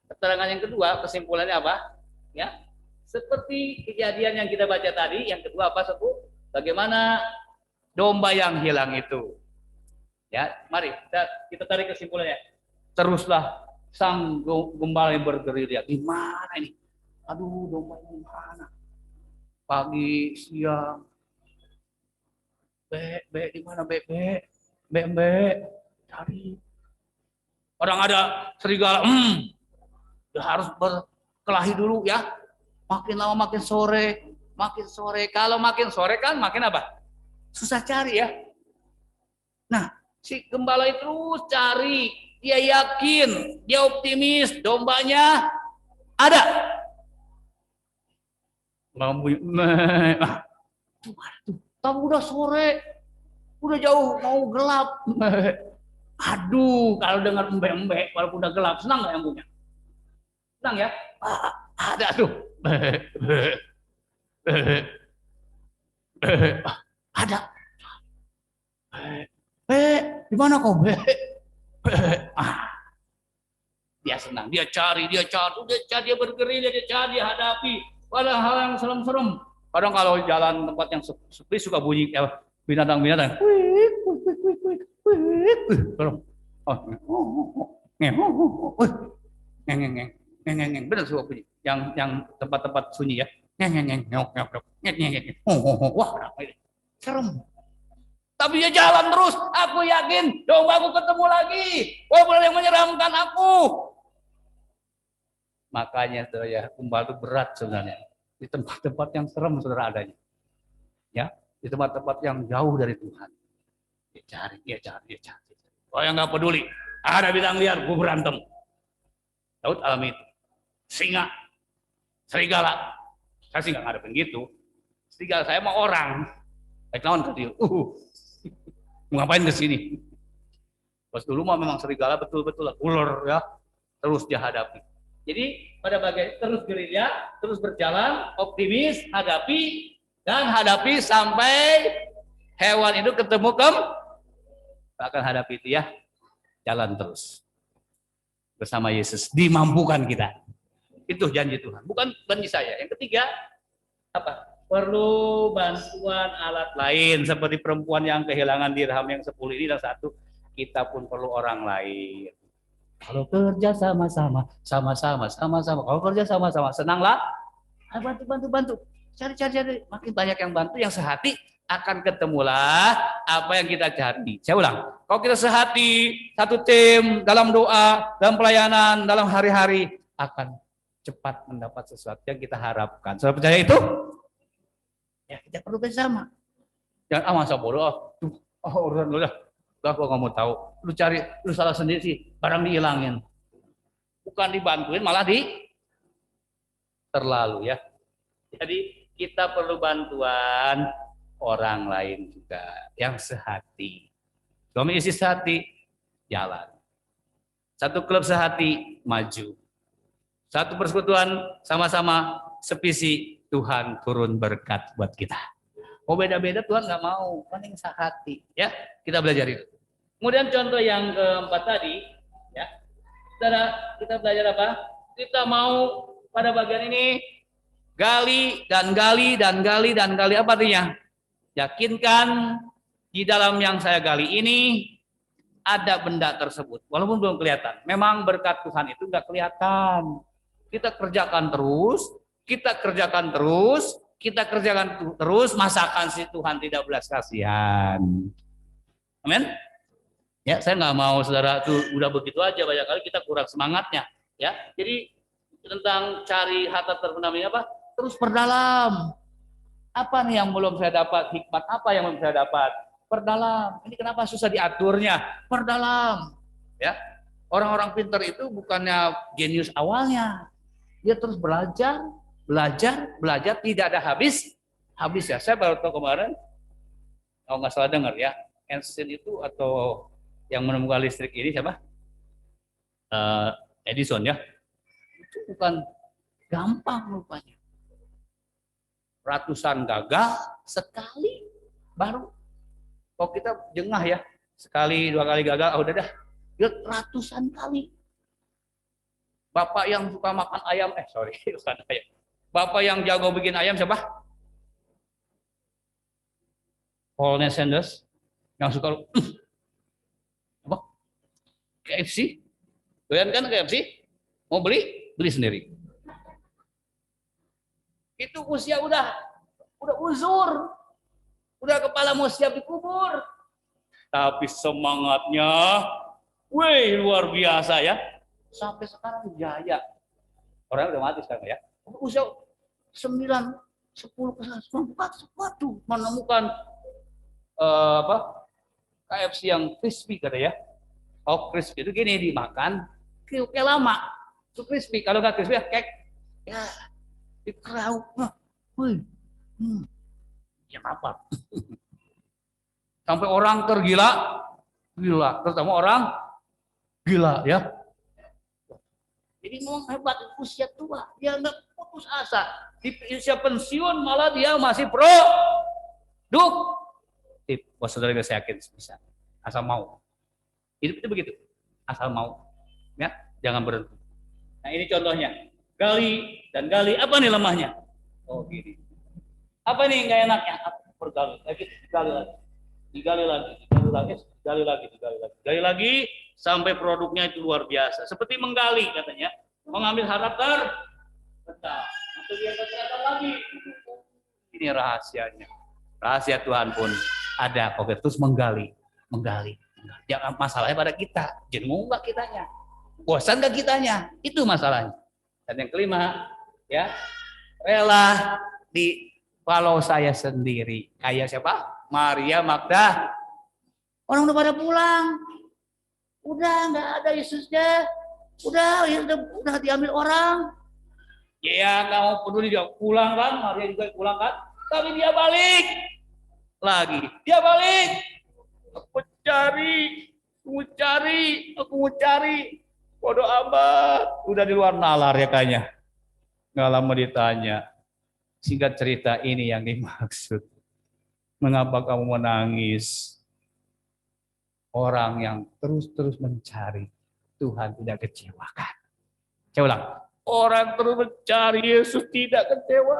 keterangan yang kedua, kesimpulannya apa? Ya, seperti kejadian yang kita baca tadi, yang kedua apa, Sepuh? Bagaimana domba yang hilang itu. Ya, mari kita tarik kesimpulannya. Teruslah sang gembala yang bergerilya. Di mana ini? Aduh, domba yang mana? Pagi, siang. Di mana Be? Cari. Orang ada serigala, udah harus berkelahi dulu ya. Makin lama makin sore. Kalau makin sore kan makin apa? Susah cari ya. Nah, si gembala itu terus cari. Dia yakin, dia optimis, dombanya ada. Tapi udah sore, udah jauh mau gelap. Aduh, kalau dengar embe-embe, walaupun udah gelap, senang nggak yang punya? Senang ya? Ada tuh. Ada. Di mana kau? Dia senang, dia cari, dia bergerilya, dia cari, dia hadapi. Pada hal yang serem-serem. Kadang kalau jalan tempat yang sepi suka bunyi binatang-binatang. Benar suka bunyi. Yang tempat-tempat sunyi ya. Wah, serem. Tapi dia jalan terus. Aku yakin dombaku ketemu lagi. Walaupun yang menyeramkan aku. Makanya ya, gembala itu berat sebenarnya. Di tempat-tempat yang serem saudara adanya. Ya, di tempat-tempat yang jauh dari Tuhan. Dia cari. Oh yang nggak peduli. Ada bintang liar, gue berantem. Daud alami itu. Singa, serigala. Saya sih nggak ngadepin gitu. Serigala saya mau orang. Baik lawan ke dia. Ngapain ke sini? Pas dulu mah memang serigala betul-betul lah, ular ya. Terus dia hadapi. Jadi pada bagian terus gerilya, terus berjalan, optimis, hadapi sampai hewan itu ketemu akan hadapi itu ya. Jalan terus. Bersama Yesus dimampukan kita. Itu janji Tuhan, bukan janji saya. Yang ketiga apa? Perlu bantuan alat lain seperti perempuan yang kehilangan dirham yang 10 ini dan satu, kita pun perlu orang lain. Kalau kerja sama-sama. Kalau kerja sama-sama, senanglah. Bantu. Cari. Makin banyak yang bantu, yang sehati akan ketemulah apa yang kita cari. Saya ulang. Kalau kita sehati, satu tim, dalam doa, dalam pelayanan, dalam hari-hari, akan cepat mendapat sesuatu yang kita harapkan. Saudara percaya itu? Ya, kita perlu bersama. Jangan masa bodoh. Urusan lu dah. Gak mau tahu. Lu cari, lu salah sendiri sih. Barang dihilangin. Bukan dibantuin, malah terlalu ya. Jadi kita perlu bantuan orang lain juga yang sehati. Suami istri sehati, jalan. Satu klub sehati, maju. Satu persekutuan sama-sama sevisi, Tuhan turun berkat buat kita. Mau beda-beda Tuhan nggak mau, kan yang sehati. Ya, kita belajar itu. Kemudian contoh yang keempat tadi, ya, kita belajar apa? Kita mau pada bagian ini gali. Apa artinya? Yakinkan di dalam yang saya gali ini ada benda tersebut, walaupun belum kelihatan. Memang berkat Tuhan itu nggak kelihatan. Kita kerjakan terus, masakan si Tuhan tidak belas kasihan. Amin. Ya, saya nggak mau saudara tuh udah begitu aja, banyak kali kita kurang semangatnya. Ya, jadi tentang cari harta terpendam ini apa? Terus perdalam. Apa nih yang belum saya dapat? Hikmat apa yang belum saya dapat? Perdalam. Ini kenapa susah diaturnya? Perdalam. Ya, orang-orang pintar itu bukannya genius awalnya. Dia terus belajar, tidak ada habis ya. Saya baru tahu kemarin, kalau nggak salah dengar ya, Einstein itu atau yang menemukan listrik ini siapa? Edison ya. Itu bukan gampang rupanya. Ratusan gagal sekali baru. Kalau kita jengah ya, Sekali, 2 kali gagal, udah dah. Dia ratusan kali. Bapak yang suka makan ayam, bukan ayam. Bapak yang jago bikin ayam siapa? Colonel Sanders. Yang suka apa? KFC. Doyan kan KFC? Mau beli? Beli sendiri. Itu usia udah uzur. Udah kepala mau siap dikubur. Tapi semangatnya, luar biasa ya. Sampai sekarang jaya. Orang udah mati sekarang ya. Usia 9, 10 ke 11, waduh, menemukan KFC yang crispy kata ya. Oh, crispy itu gini dimakan, kayak lama. Itu crispy. Kalau nggak crispy ya kek. Ya, dikerau. Ya apa? Sampai orang tergila, terutama orang gila ya. Jadi memang hebat usia tua, dia nggak putus asa. Di usia pensiun malah dia masih produktif. Wah saudara saya yakin bisa, asal mau. Hidup itu begitu, asal mau, ya jangan berhenti. Nah ini contohnya, gali dan gali. Apa nih lemahnya? Oh gini. Apa nih nggak enaknya? Bergali, gali lagi, digali lagi, digali lagi, sampai produknya itu luar biasa. Seperti menggali katanya, mengambil harap terbenam. Untuk dia berkata lagi. Ini rahasianya. Rahasia Tuhan pun ada. Oke, terus menggali. Jangan masalahnya pada kita. Jenuh nggak kitanya? Bosan nggak kitanya? Itu masalahnya. Dan yang kelima, ya rela kalau saya sendiri. Kayak siapa? Maria Magda. Orang udah pada pulang. Udah nggak ada Yesusnya. Udah diambil orang. Ya nggak mau peduli, dia pulang kan. Maria juga pulang kan. Tapi dia balik lagi. Dia balik. Aku mau cari. Bodoh amat. Udah di luar nalar ya kayaknya. Nggak lama ditanya. Singkat cerita ini yang dimaksud. Mengapa kamu menangis? Orang yang terus mencari, Tuhan tidak kecewakan. Saya ulang, orang terus mencari Yesus tidak kecewa.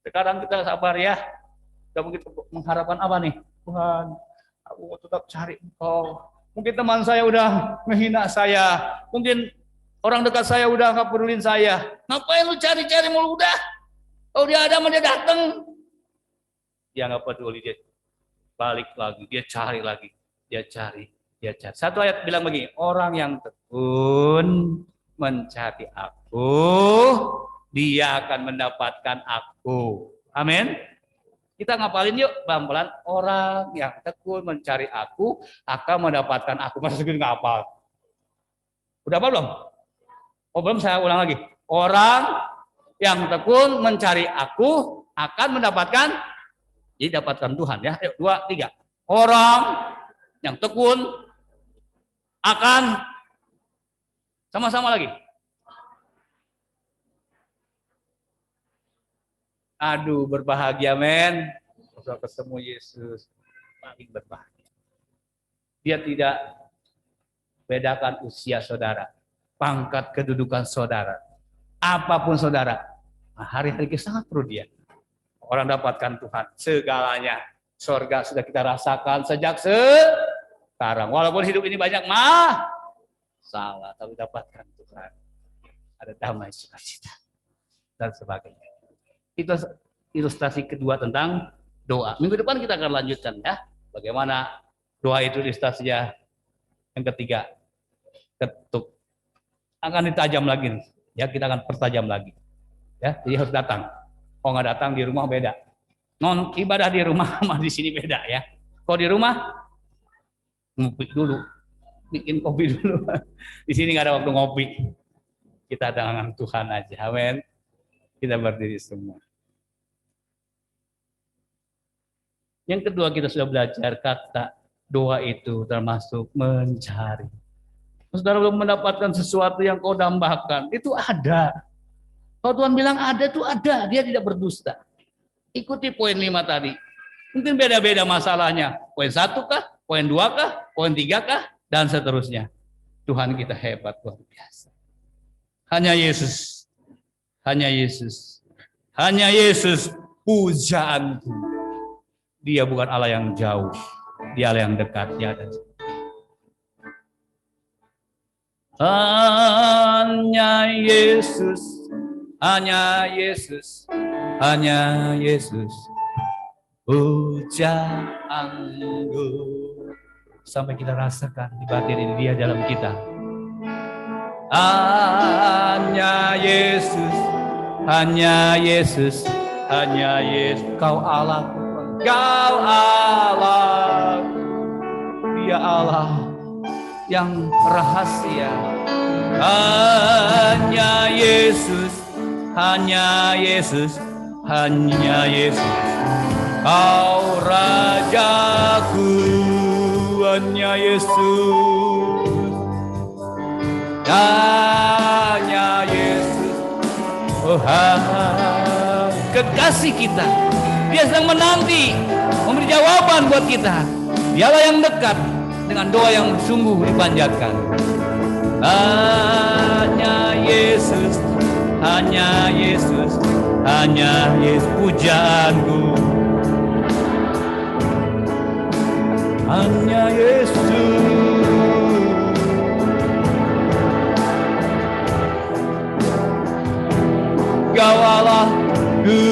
Sekarang kita sabar ya. Kita mungkin mengharapkan apa nih? Tuhan, aku mau tetap cari Engkau. Mungkin teman saya udah menghina saya. Mungkin orang dekat saya udah nggak pedulin saya. Ngapain lu cari-cari mulu udah? Kalau dia ada, dia datang. Dia nggak peduli, dia balik lagi, dia cari lagi. Dia cari. Satu ayat bilang begini, orang yang tekun mencari aku, dia akan mendapatkan aku. Amin. Kita ngapalin yuk pelan-pelan, orang yang tekun mencari aku akan mendapatkan aku. Masa segini ngapal? Udah apa belum? Oh belum, saya ulang lagi. Orang yang tekun mencari aku akan mendapatkan, jadi dapatkan Tuhan ya. Ayo 2, 3. Orang yang tekun akan, sama-sama lagi. Aduh berbahagia men, bisa ketemu Yesus, paling berbahagia. Dia tidak bedakan usia saudara, pangkat kedudukan saudara, apapun saudara. Nah, hari-hari kita sangat perlu dia. Orang dapatkan Tuhan segalanya. Surga sudah kita rasakan sejak sekarang. Walaupun hidup ini banyak salah, tapi dapatkan Tuhan. Ada damai, sukacita, dan sebagainya. Itu ilustrasi kedua tentang doa. Minggu depan kita akan lanjutkan ya. Bagaimana doa itu ilustrasinya. Yang ketiga, ketuk. Akan ditajam lagi. Ya, kita akan pertajam lagi. Ya, jadi harus datang. Kalau nggak datang di rumah beda. Non ibadah di rumah sama di sini beda ya. Kalau di rumah ngopi dulu, bikin kopi dulu. Di sini nggak ada waktu ngopi. Kita dengan Tuhan aja. Amin. Kita berdiri semua. Yang kedua, kita sudah belajar kata doa itu termasuk mencari. Saudara belum mendapatkan sesuatu yang kau dambakan, itu ada. Kalau Tuhan bilang ada, itu ada. Dia tidak berdusta. Ikuti poin 5 tadi. Mungkin beda-beda masalahnya. Poin 1 kah? poin 2 kah, poin 3 kah, dan seterusnya. Tuhan kita hebat, luar biasa. Hanya Yesus, hanya Yesus, hanya Yesus pujaanku. Dia bukan Allah yang jauh, Dia Allah yang dekat. Dia ada. Hanya Yesus, hanya Yesus, hanya Yesus pujaanku. Sampai kita rasakan di batin ini Dia dalam kita. Hanya Yesus, hanya Yesus, hanya Yesus. Kau Allah, Kau Allah, Dia Allah yang rahasia. Hanya Yesus, hanya Yesus, hanya Yesus. Kau Rajaku, hanya Yesus, hanya Yesus. Oh, kekasih kita, Dia sedang menanti memberi jawaban buat kita. Dialah yang dekat dengan doa yang sungguh dipanjatkan. Hanya Yesus, hanya Yesus, hanya Yesus pujaanku. Hanya Yesus, Kau Allahku.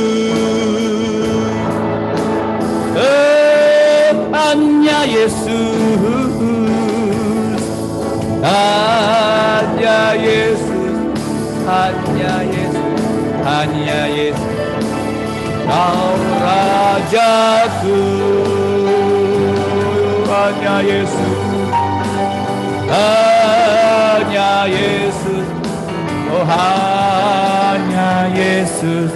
Hanya Yesus, hanya Yesus, hanya Yesus, hanya Yesus. Kau Rajaku, hanya Yesus, hanya Yesus, oh hanya Yesus,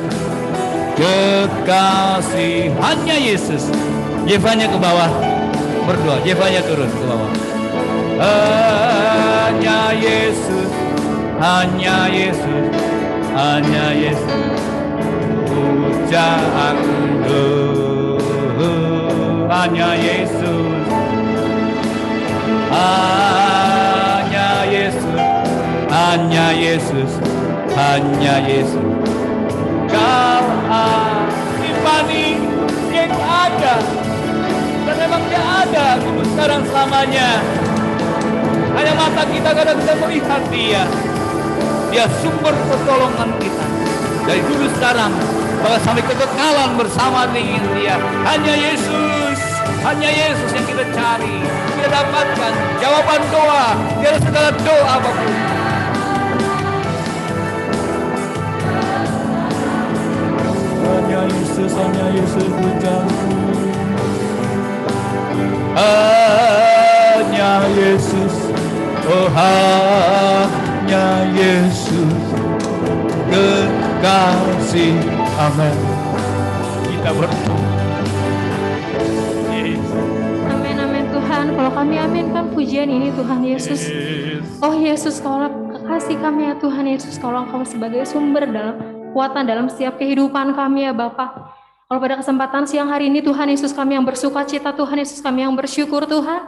kekasih. Hanya Yesus. Jevanya ke bawah, berdoa. Jevanya turun ke bawah. Hanya Yesus, hanya Yesus, hanya Yesus pujaanku. Hanya Yesus, hanya Yesus, hanya Yesus, hanya Yesus. Kau Tiffany yang ada, dan memang Dia ada dulu sekarang selamanya. Hanya mata kita kadang bisa melihat Dia. Dia sumber pertolongan kita dari dulu sekarang bahkan sampai kekekalan bersama dengan Dia. Hanya Yesus, hanya Yesus yang kita cari, kita dapatkan jawaban doa dari segala doa apapun. Hanya Yesus, hanya Yesus pujaanku. Hanya Yesus, oh hanya Yesus kekasih. Amin. Kita berdoa. Amin, amin Tuhan. Kalau kami aminkan pujian ini Tuhan Yesus. Oh Yesus, Kaulah kekasih kami ya Tuhan Yesus. Kaulah Engkau sebagai sumber dalam kekuatan dalam setiap kehidupan kami ya Bapa. Kalau pada kesempatan siang hari ini Tuhan Yesus, kami yang bersuka cita Tuhan Yesus, kami yang bersyukur Tuhan.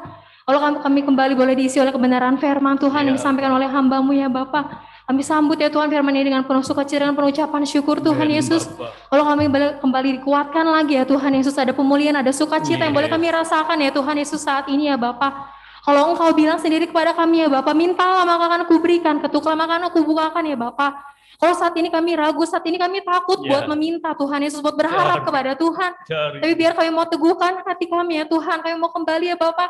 Kalau kami kembali boleh diisi oleh kebenaran firman Tuhan yang disampaikan oleh hamba-Mu ya Bapa. Kami sambut ya Tuhan firman ini dengan penuh sukacita, dengan penuh ucapan syukur Tuhan Yesus. Kalau kami kembali dikuatkan lagi ya Tuhan Yesus, ada pemulihan, ada sukacita yang boleh kami rasakan ya Tuhan Yesus saat ini ya Bapa. Kalau Engkau bilang sendiri kepada kami ya Bapa, mintalah maka akan kuberikan, ketuklah maka akan kubukakan ya Bapa. Kalau saat ini kami ragu, saat ini kami takut buat meminta Tuhan Yesus, buat berharap kepada Tuhan. Tapi biar kami mau teguhkan hati kami ya Tuhan, kami mau kembali ya Bapa.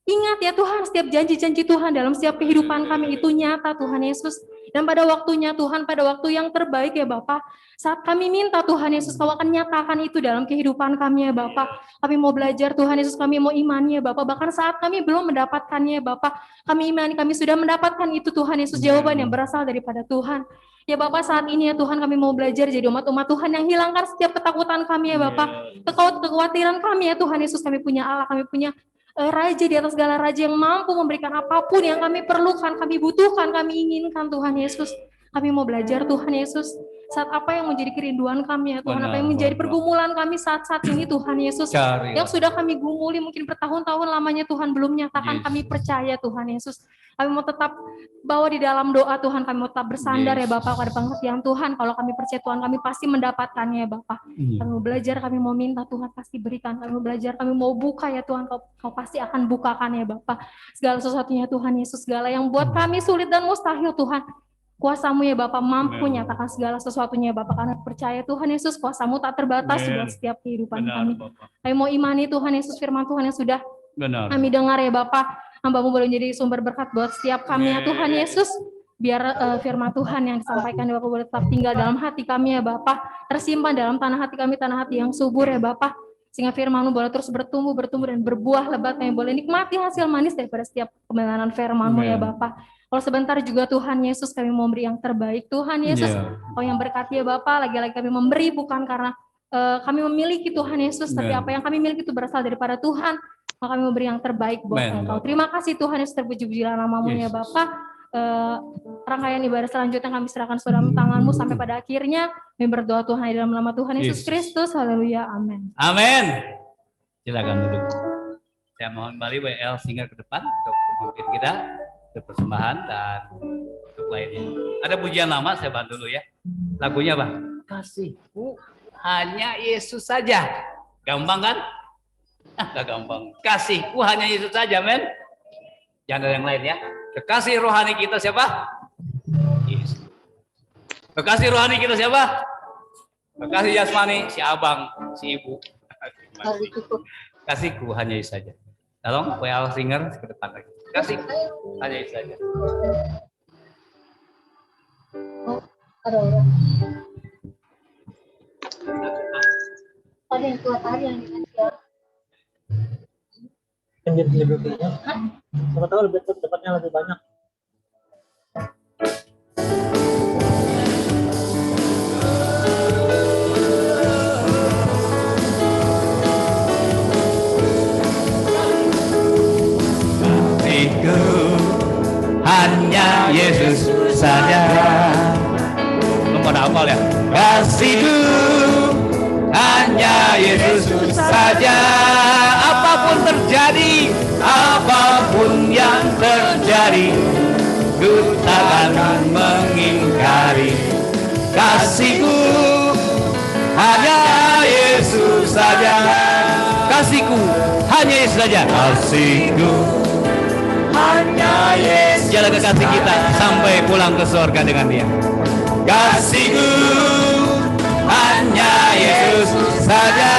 Ingat ya Tuhan, setiap janji-janji Tuhan dalam setiap kehidupan kami itu nyata Tuhan Yesus. Dan pada waktunya Tuhan, pada waktu yang terbaik ya Bapa, saat kami minta Tuhan Yesus, Kau akan nyatakan itu dalam kehidupan kami ya Bapa. Kami mau belajar Tuhan Yesus, kami mau imani ya Bapa. Bahkan saat kami belum mendapatkannya ya Bapa, kami imani, kami sudah mendapatkan itu Tuhan Yesus, jawaban yang berasal daripada Tuhan. Ya Bapak, saat ini ya Tuhan, kami mau belajar jadi umat-umat Tuhan yang hilangkan setiap ketakutan kami ya Bapak. Kekhawatiran kami ya Tuhan Yesus, kami punya Allah, kami punya Raja di atas segala raja yang mampu memberikan apapun yang kami perlukan, kami butuhkan, kami inginkan Tuhan Yesus. Kami mau belajar Tuhan Yesus. saat apa yang menjadi kerinduan kami ya Tuhan, apa Benar, yang menjadi benar. pergumulan kami saat-saat ini Tuhan Yesus, Cari. yang sudah kami gumuli mungkin bertahun-tahun lamanya Tuhan belum nyatakan, Yes. kami percaya Tuhan Yesus. Kami mau tetap bawa di dalam doa Tuhan, kami mau tetap bersandar Yes. ya Bapak pada pengertian Tuhan. Kalau kami percaya Tuhan, kami pasti mendapatkannya ya Bapak. Iya. Kami mau belajar, kami mau minta Tuhan pasti berikan. Kami mau belajar, kami mau buka ya Tuhan, kau pasti akan bukakan ya Bapak. Segala sesuatunya Tuhan Yesus, segala yang buat kami sulit dan mustahil Tuhan. Kuasa-Mu ya Bapak mampu Amen. nyatakan segala sesuatunya ya Bapak. Karena percaya Tuhan Yesus, kuasa-Mu tak terbatas Amen. buat setiap kehidupan Benar, kami. Bapak. Kami mau imani Tuhan Yesus, firman Tuhan yang sudah Benar. kami dengar ya Bapak. Hamba-Mu boleh menjadi sumber berkat buat setiap kami ya Tuhan Yesus. Biar firman Tuhan yang disampaikan ya Bapak boleh tetap tinggal dalam hati kami ya Bapak. Tersimpan dalam tanah hati kami, tanah hati yang subur ya Bapak. Sehingga firman-Mu boleh terus bertumbuh dan berbuah lebat. Kami boleh nikmati hasil manis daripada setiap kebenaran firman-Mu ya Amen. Bapak. Kalau sebentar juga Tuhan Yesus, kami mau beri yang terbaik. Tuhan Yesus, Iya. Kau yang berkati ya Bapak, lagi-lagi kami memberi bukan karena kami memiliki Tuhan Yesus, tapi Amen. apa yang kami miliki itu berasal daripada Tuhan. Maka kami memberi yang terbaik buat Amen, Engkau. Bapak. Terima kasih Tuhan Yesus, terpuji-pujilah nama-Mu ya Yes. Bapak. Rangkaian ibadah selanjutnya kami serahkan ke dalam tangan-Mu sampai pada akhirnya kami berdoa Tuhan di dalam nama Tuhan Yesus Yes. Kristus. Haleluya. Amin. Amin. Silakan duduk. Saya mohon kembali WL Singer ke depan untuk memimpin kita untuk persembahan dan untuk lainnya. Ada pujian lama, saya bantu dulu ya. Lagunya apa? Kasihku hanya Yesus saja. Gampang kan? Gak gampang. Kasihku hanya Yesus saja, men. Jangan ada yang lain ya. Kekasih rohani kita siapa? Yesus. Kekasih rohani kita siapa? Kekasih jasmani si abang, si ibu. Kasihku hanya Yesus saja. Tolong WL Singer ke depan lagi. Kasihku hanya Yesus saja. Ada yang kuat aja yang Pinjam dulunya. Siapa tahu lebih cepatnya lebih banyak. Kasihku hanya Yesus saja. Lu pada hafal ya? Kasihku hanya Yesus saja. Apapun terjadi, apapun yang terjadi, ku takkan mengingkari. Kasihku hanya Yesus saja. Kasihku hanya Yesus saja. Kasihku hanya Yesus. Jalan kekasih kita sampai pulang ke surga dengan Dia. Kasihku hanya Yesus saja.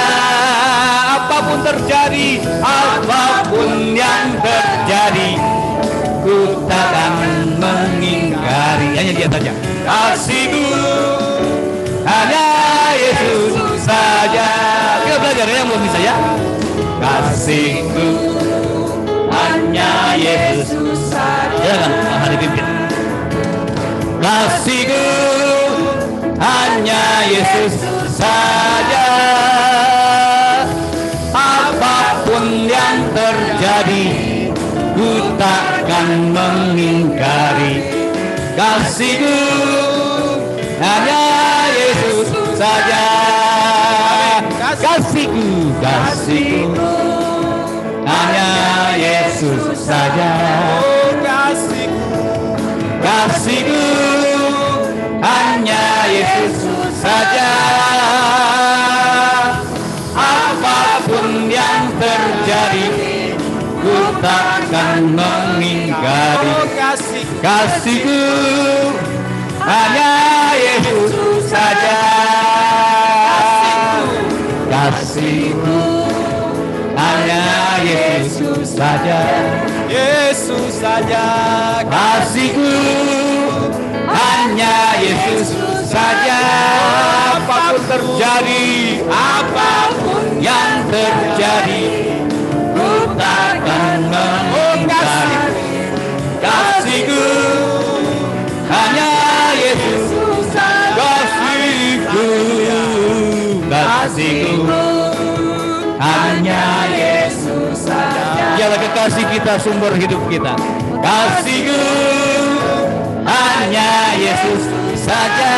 Apapun terjadi, apapun yang terjadi, ku takkan mengingkari. Hanya Dia saja. Kasihku hanya Yesus saja. Kita belajar yang belum bisa ya. Kasihku hanya Yesus saja. Jangan hari pimpin. Kasihku hanya Yesus saja. Apapun yang terjadi, ku takkan mengingkari. Kasihku hanya Yesus saja. Kasihku, kasihku hanya Yesus saja. Kasihku hanya Yesus saja. Apapun yang terjadi, ku takkan mengingkari. Kasihku hanya Yesus saja. Kasihku hanya Yesus saja. Yesus saja. Kasihku hanya Yesus saja. Apapun terjadi, apapun yang terjadi, ku takkan mengingkari. Kasihku hanya Yesus saja. Kasihku hanya Yesus saja. Dialah kekasih kita, sumber hidup kita. Kasihku hanya Yesus saja.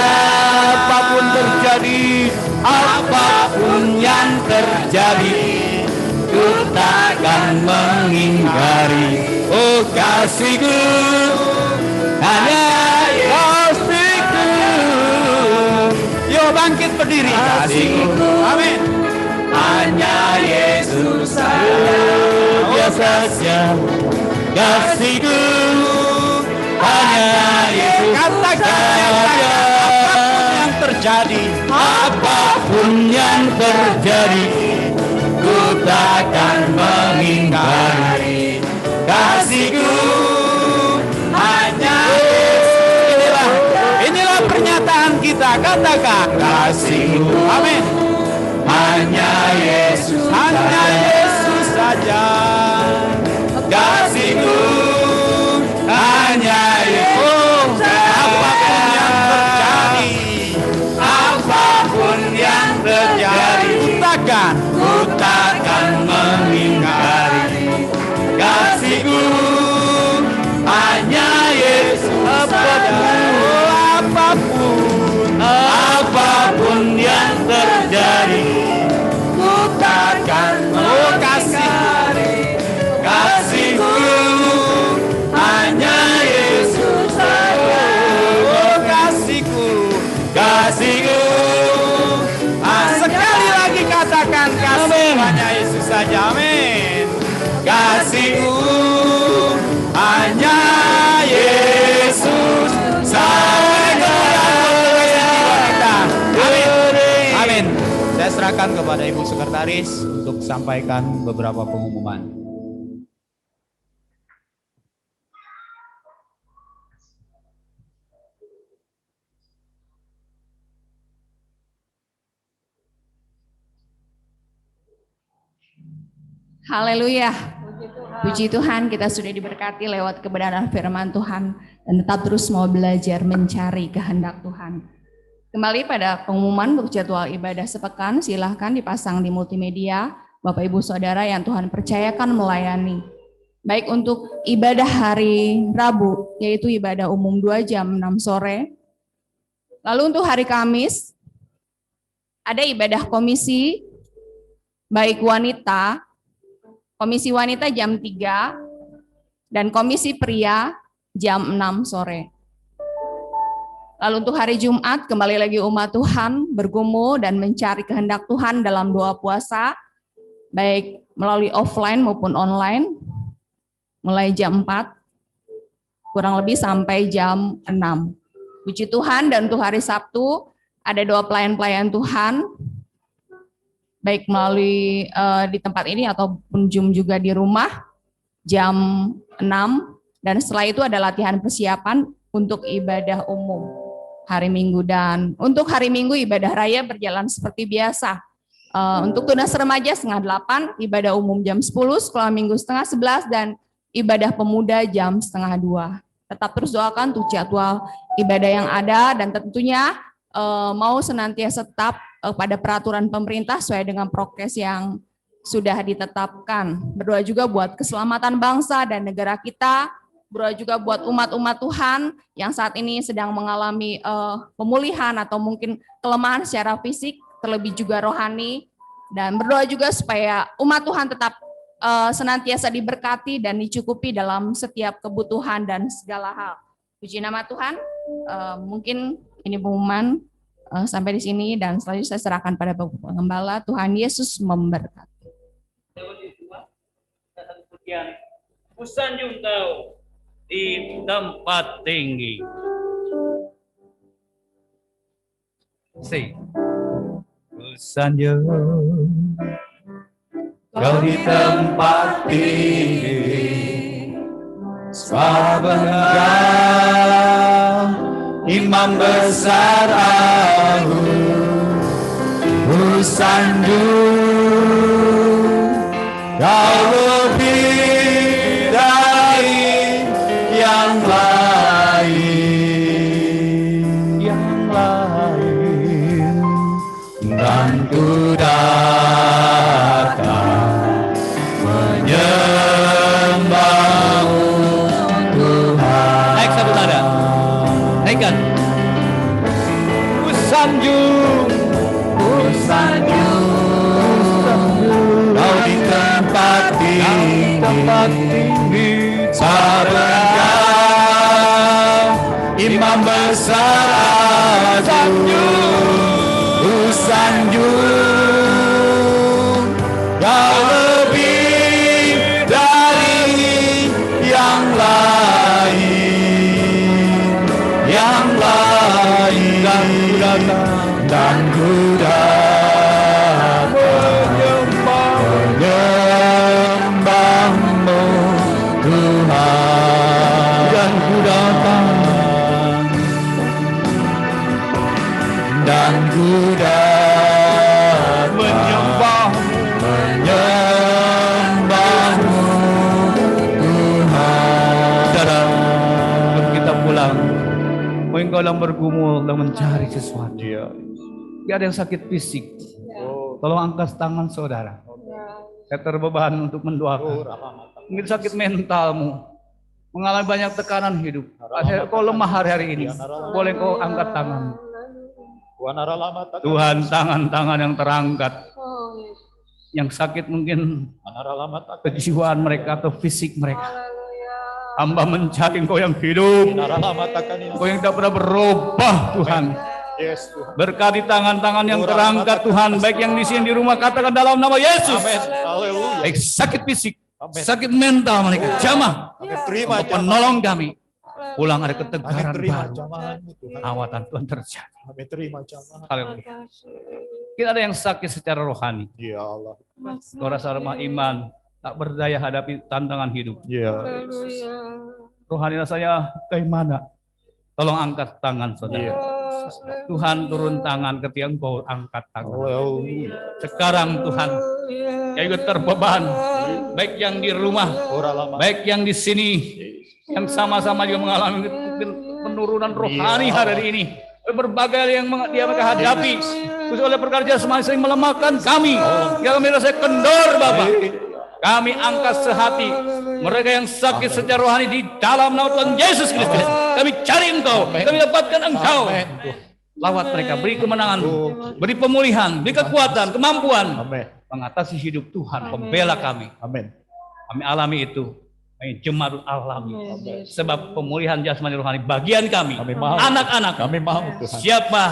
Apapun terjadi, apapun yang terjadi, ku takkan mengingkari. Oh kasihku, hanya kasihku. Yo bangkit berdiri, kasihku. Amin. Hanya Yesus saja, dia saja kasihku. Hanya Yesus saja. Apapun yang terjadi, apapun yang terjadi, ku takkan mengingkari kasihku. Hanya Yesus. Inilah pernyataan kita, katakan kasihku. Amin. Hanya Yesus, hanya Yesus saja kasihku. Hanya Yesus. Apapun yang terjadi, apapun yang terjadi, ku takkan mengingkari kasihku. Hanya Yesus saja. Apapun yang terjadi, ku takkan mengingkari kasihku. Hanya Yesus saja. Oh kasihku, kasihku. Sekali lagi katakan kasih. Hanya Yesus saja. Amin. Kasihku hanya Yesus saja. Amin. Amin. Saya serahkan kepada Ibu Sekretaris untuk sampaikan beberapa pengumuman. Haleluya. Puji Tuhan, kita sudah diberkati lewat kebenaran firman Tuhan dan tetap terus mau belajar mencari kehendak Tuhan. Kembali pada pengumuman untuk jadwal ibadah sepekan, silahkan dipasang di multimedia, Bapak Ibu Saudara yang Tuhan percayakan melayani. Baik untuk ibadah hari Rabu, yaitu ibadah umum 2 jam 6 sore. Lalu untuk hari Kamis, ada ibadah komisi, baik wanita, komisi wanita jam 3, dan komisi pria jam 6 sore. Lalu untuk hari Jumat, kembali lagi umat Tuhan bergumul dan mencari kehendak Tuhan dalam doa puasa, baik melalui offline maupun online, mulai jam 4, kurang lebih sampai jam 6. Puji Tuhan, dan untuk hari Sabtu, ada doa pelayan-pelayan Tuhan, baik melalui di tempat ini ataupun Zoom juga di rumah, jam 6, dan setelah itu ada latihan persiapan untuk ibadah umum hari Minggu. Dan untuk hari Minggu ibadah raya berjalan seperti biasa. Untuk tunas remaja setengah 8, ibadah umum jam 10, sekolah minggu setengah 11, dan ibadah pemuda jam setengah 2. Tetap terus doakan untuk jadwal ibadah yang ada, dan tentunya mau senantiasa tetap pada peraturan pemerintah sesuai dengan prokes yang sudah ditetapkan. Berdoa juga buat keselamatan bangsa dan negara kita. Berdoa juga buat umat-umat Tuhan yang saat ini sedang mengalami pemulihan atau mungkin kelemahan secara fisik, terlebih juga rohani. Dan berdoa juga supaya umat Tuhan tetap senantiasa diberkati dan dicukupi dalam setiap kebutuhan dan segala hal. Puji nama Tuhan. Mungkin ini pengumuman sampai di sini, dan selanjutnya saya serahkan pada Bapak Pengembala. Tuhan Yesus memberkati. Pusanjung tahu di tempat tinggi. Say. Pusanjung kau di tempat tinggi, sebab Engkau Imam besar aku. Pusanjung kau lebih dari yang lain, dan ku datang menyembahmu Tuhan. Naik satu nada. Naikkan. sanjung, ku sanjung. Kau di tempat tinggi, Sarengga imam besar sanjung, ku sanjung. Kau lebih dari yang lain, dan ku datang menyembahmu Tuhan, dan ku datang menyembahmu Tuhan. Saudara, kita pulang, mungkin kau dalam bergumul dan mencari sesuatu. Tidak ada yang sakit fisik. Tolong angkat tangan saudara. Saya terbeban untuk mendoakan. Mungkin sakit mentalmu, mengalami banyak tekanan hidup. Kau lemah hari-hari ini, boleh kau angkat tangan. Tuhan, tangan-tangan yang terangkat, yang sakit mungkin kejiwaan mereka atau fisik mereka. Hamba mencari Engkau yang hidup, Engkau yang tidak pernah berubah Tuhan. Berkati tangan-tangan yang terangkat Tuhan, baik yang di sini di rumah, katakan dalam nama Yesus. Baik sakit fisik, sakit mental mereka, jamah, penolong kami. Pulang ada ketegaran baru, awatan Tuhan terjadi. Haleluya. Kita ada yang sakit secara rohani. Ya Allah. Kau rasa lemah iman, tak berdaya hadapi tantangan hidup. Rohani rasanya bagaimana? Tolong angkat tangan saudara. Tuhan turun tangan ketika engkau angkat tangan. Sekarang Tuhan, yang juga terbeban, baik yang di rumah, baik yang di sini, yang sama-sama juga mengalami penurunan rohani hari ini. Berbagai hal yang dia mereka hadapi, khusus oleh perkara jasmani sering melemahkan kami. Yang kami rasa kendor Bapak. Kami angkat sehati mereka yang sakit secara rohani di dalam nama Tuhan Yesus Kristus. Kami cari Engkau, kami dapatkan Engkau. Lawat mereka, beri kemenangan, beri pemulihan, beri kekuatan, kemampuan mengatasi hidup Tuhan, pembela kami. Kami alami itu, kami jemaat alami. Sebab pemulihan jasmani rohani bagian kami, anak-anak. Kami mau Tuhan. Siapa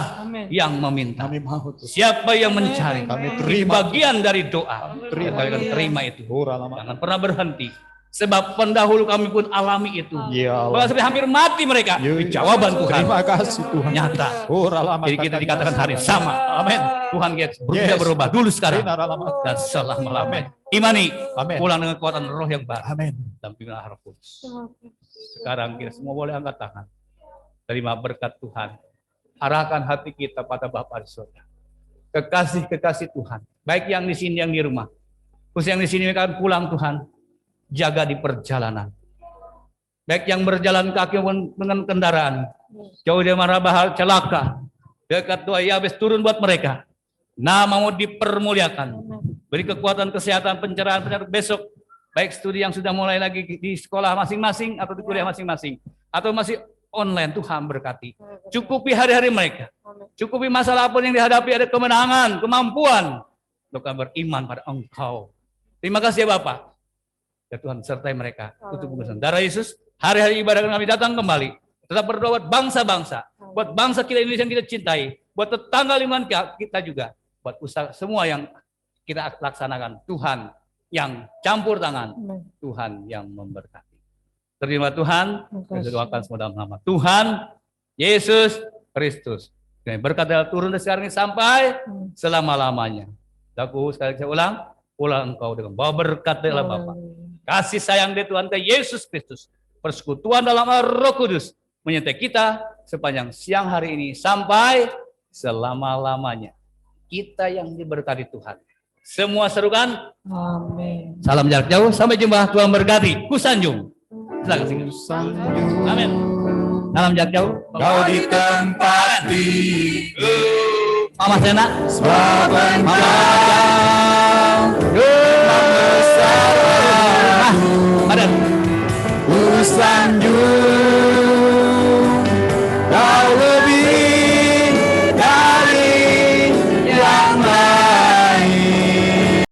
yang meminta, Kami mau Tuhan. siapa yang mencari, Kami ini terima. bagian dari doa. Kami akan terima itu. Jangan pernah berhenti. Sebab pendahulu kami pun alami itu. Ya Allah. Bahkan sampai hampir mati mereka. Jawaban Tuhan Terima kasih Tuhan. nyata. Jadi kita dikatakan hari sama. Amin. Tuhan kita berubah dulu sekarang dan selama-lamanya. Imani, pulang dengan kekuatan roh yang baru. Amin. Dan pimpinan Roh Kudus. Sekarang kita semua boleh angkat tangan. Terima berkat Tuhan. Arahkan hati kita pada Bapa di surga. Kekasih-kekasih Tuhan. Baik yang di sini, yang di rumah. Khusus yang di sini akan pulang Tuhan. Jaga di perjalanan. Baik yang berjalan kaki maupun dengan kendaraan. Jauh dari mana bahal celaka. Dekat doa Yabes turun buat mereka. Namamu dipermuliakan. Beri kekuatan kesehatan, pencerahan besok. Baik studi yang sudah mulai lagi di sekolah masing-masing atau di kuliah masing-masing. Atau masih online, Tuhan berkati. Cukupi hari-hari mereka. Cukupi masalah apapun yang dihadapi, ada kemenangan, kemampuan. Mereka beriman pada Engkau. Terima kasih ya Bapak. Ya Tuhan sertai mereka untuk urusan darah Yesus. Hari-hari ibadah kami datang kembali. Tetap berdoa buat bangsa-bangsa. Buat bangsa kita Indonesia yang kita cintai. Buat tetangga lingkungan kita juga. Buat usaha semua yang kita laksanakan. Tuhan yang campur tangan. Tuhan yang memberkati. Terima Tuhan. Kita doakan semua dalam nama Tuhan Yesus Kristus. Berkat turun dari sekarang ini sampai selama-lamanya. Aku sekali saya ulang. Pulang engkau dengan bawa berkat dari Bapa. Kasih sayang dari Tuhan Yesus Kristus. Persekutuan dalam Roh Kudus. Menyertai kita sepanjang siang hari ini. Sampai selama-lamanya. Kita yang diberkati Tuhan. Semua serukan. Amin. Salam jarak jauh. Sampai jumpa. Tuhan berkati. Kusanjung. Silakan singgung. Amin. Salam jarak jauh. Kau di tempat Mama Sena. Mama Sena. Badan. Kusanjung.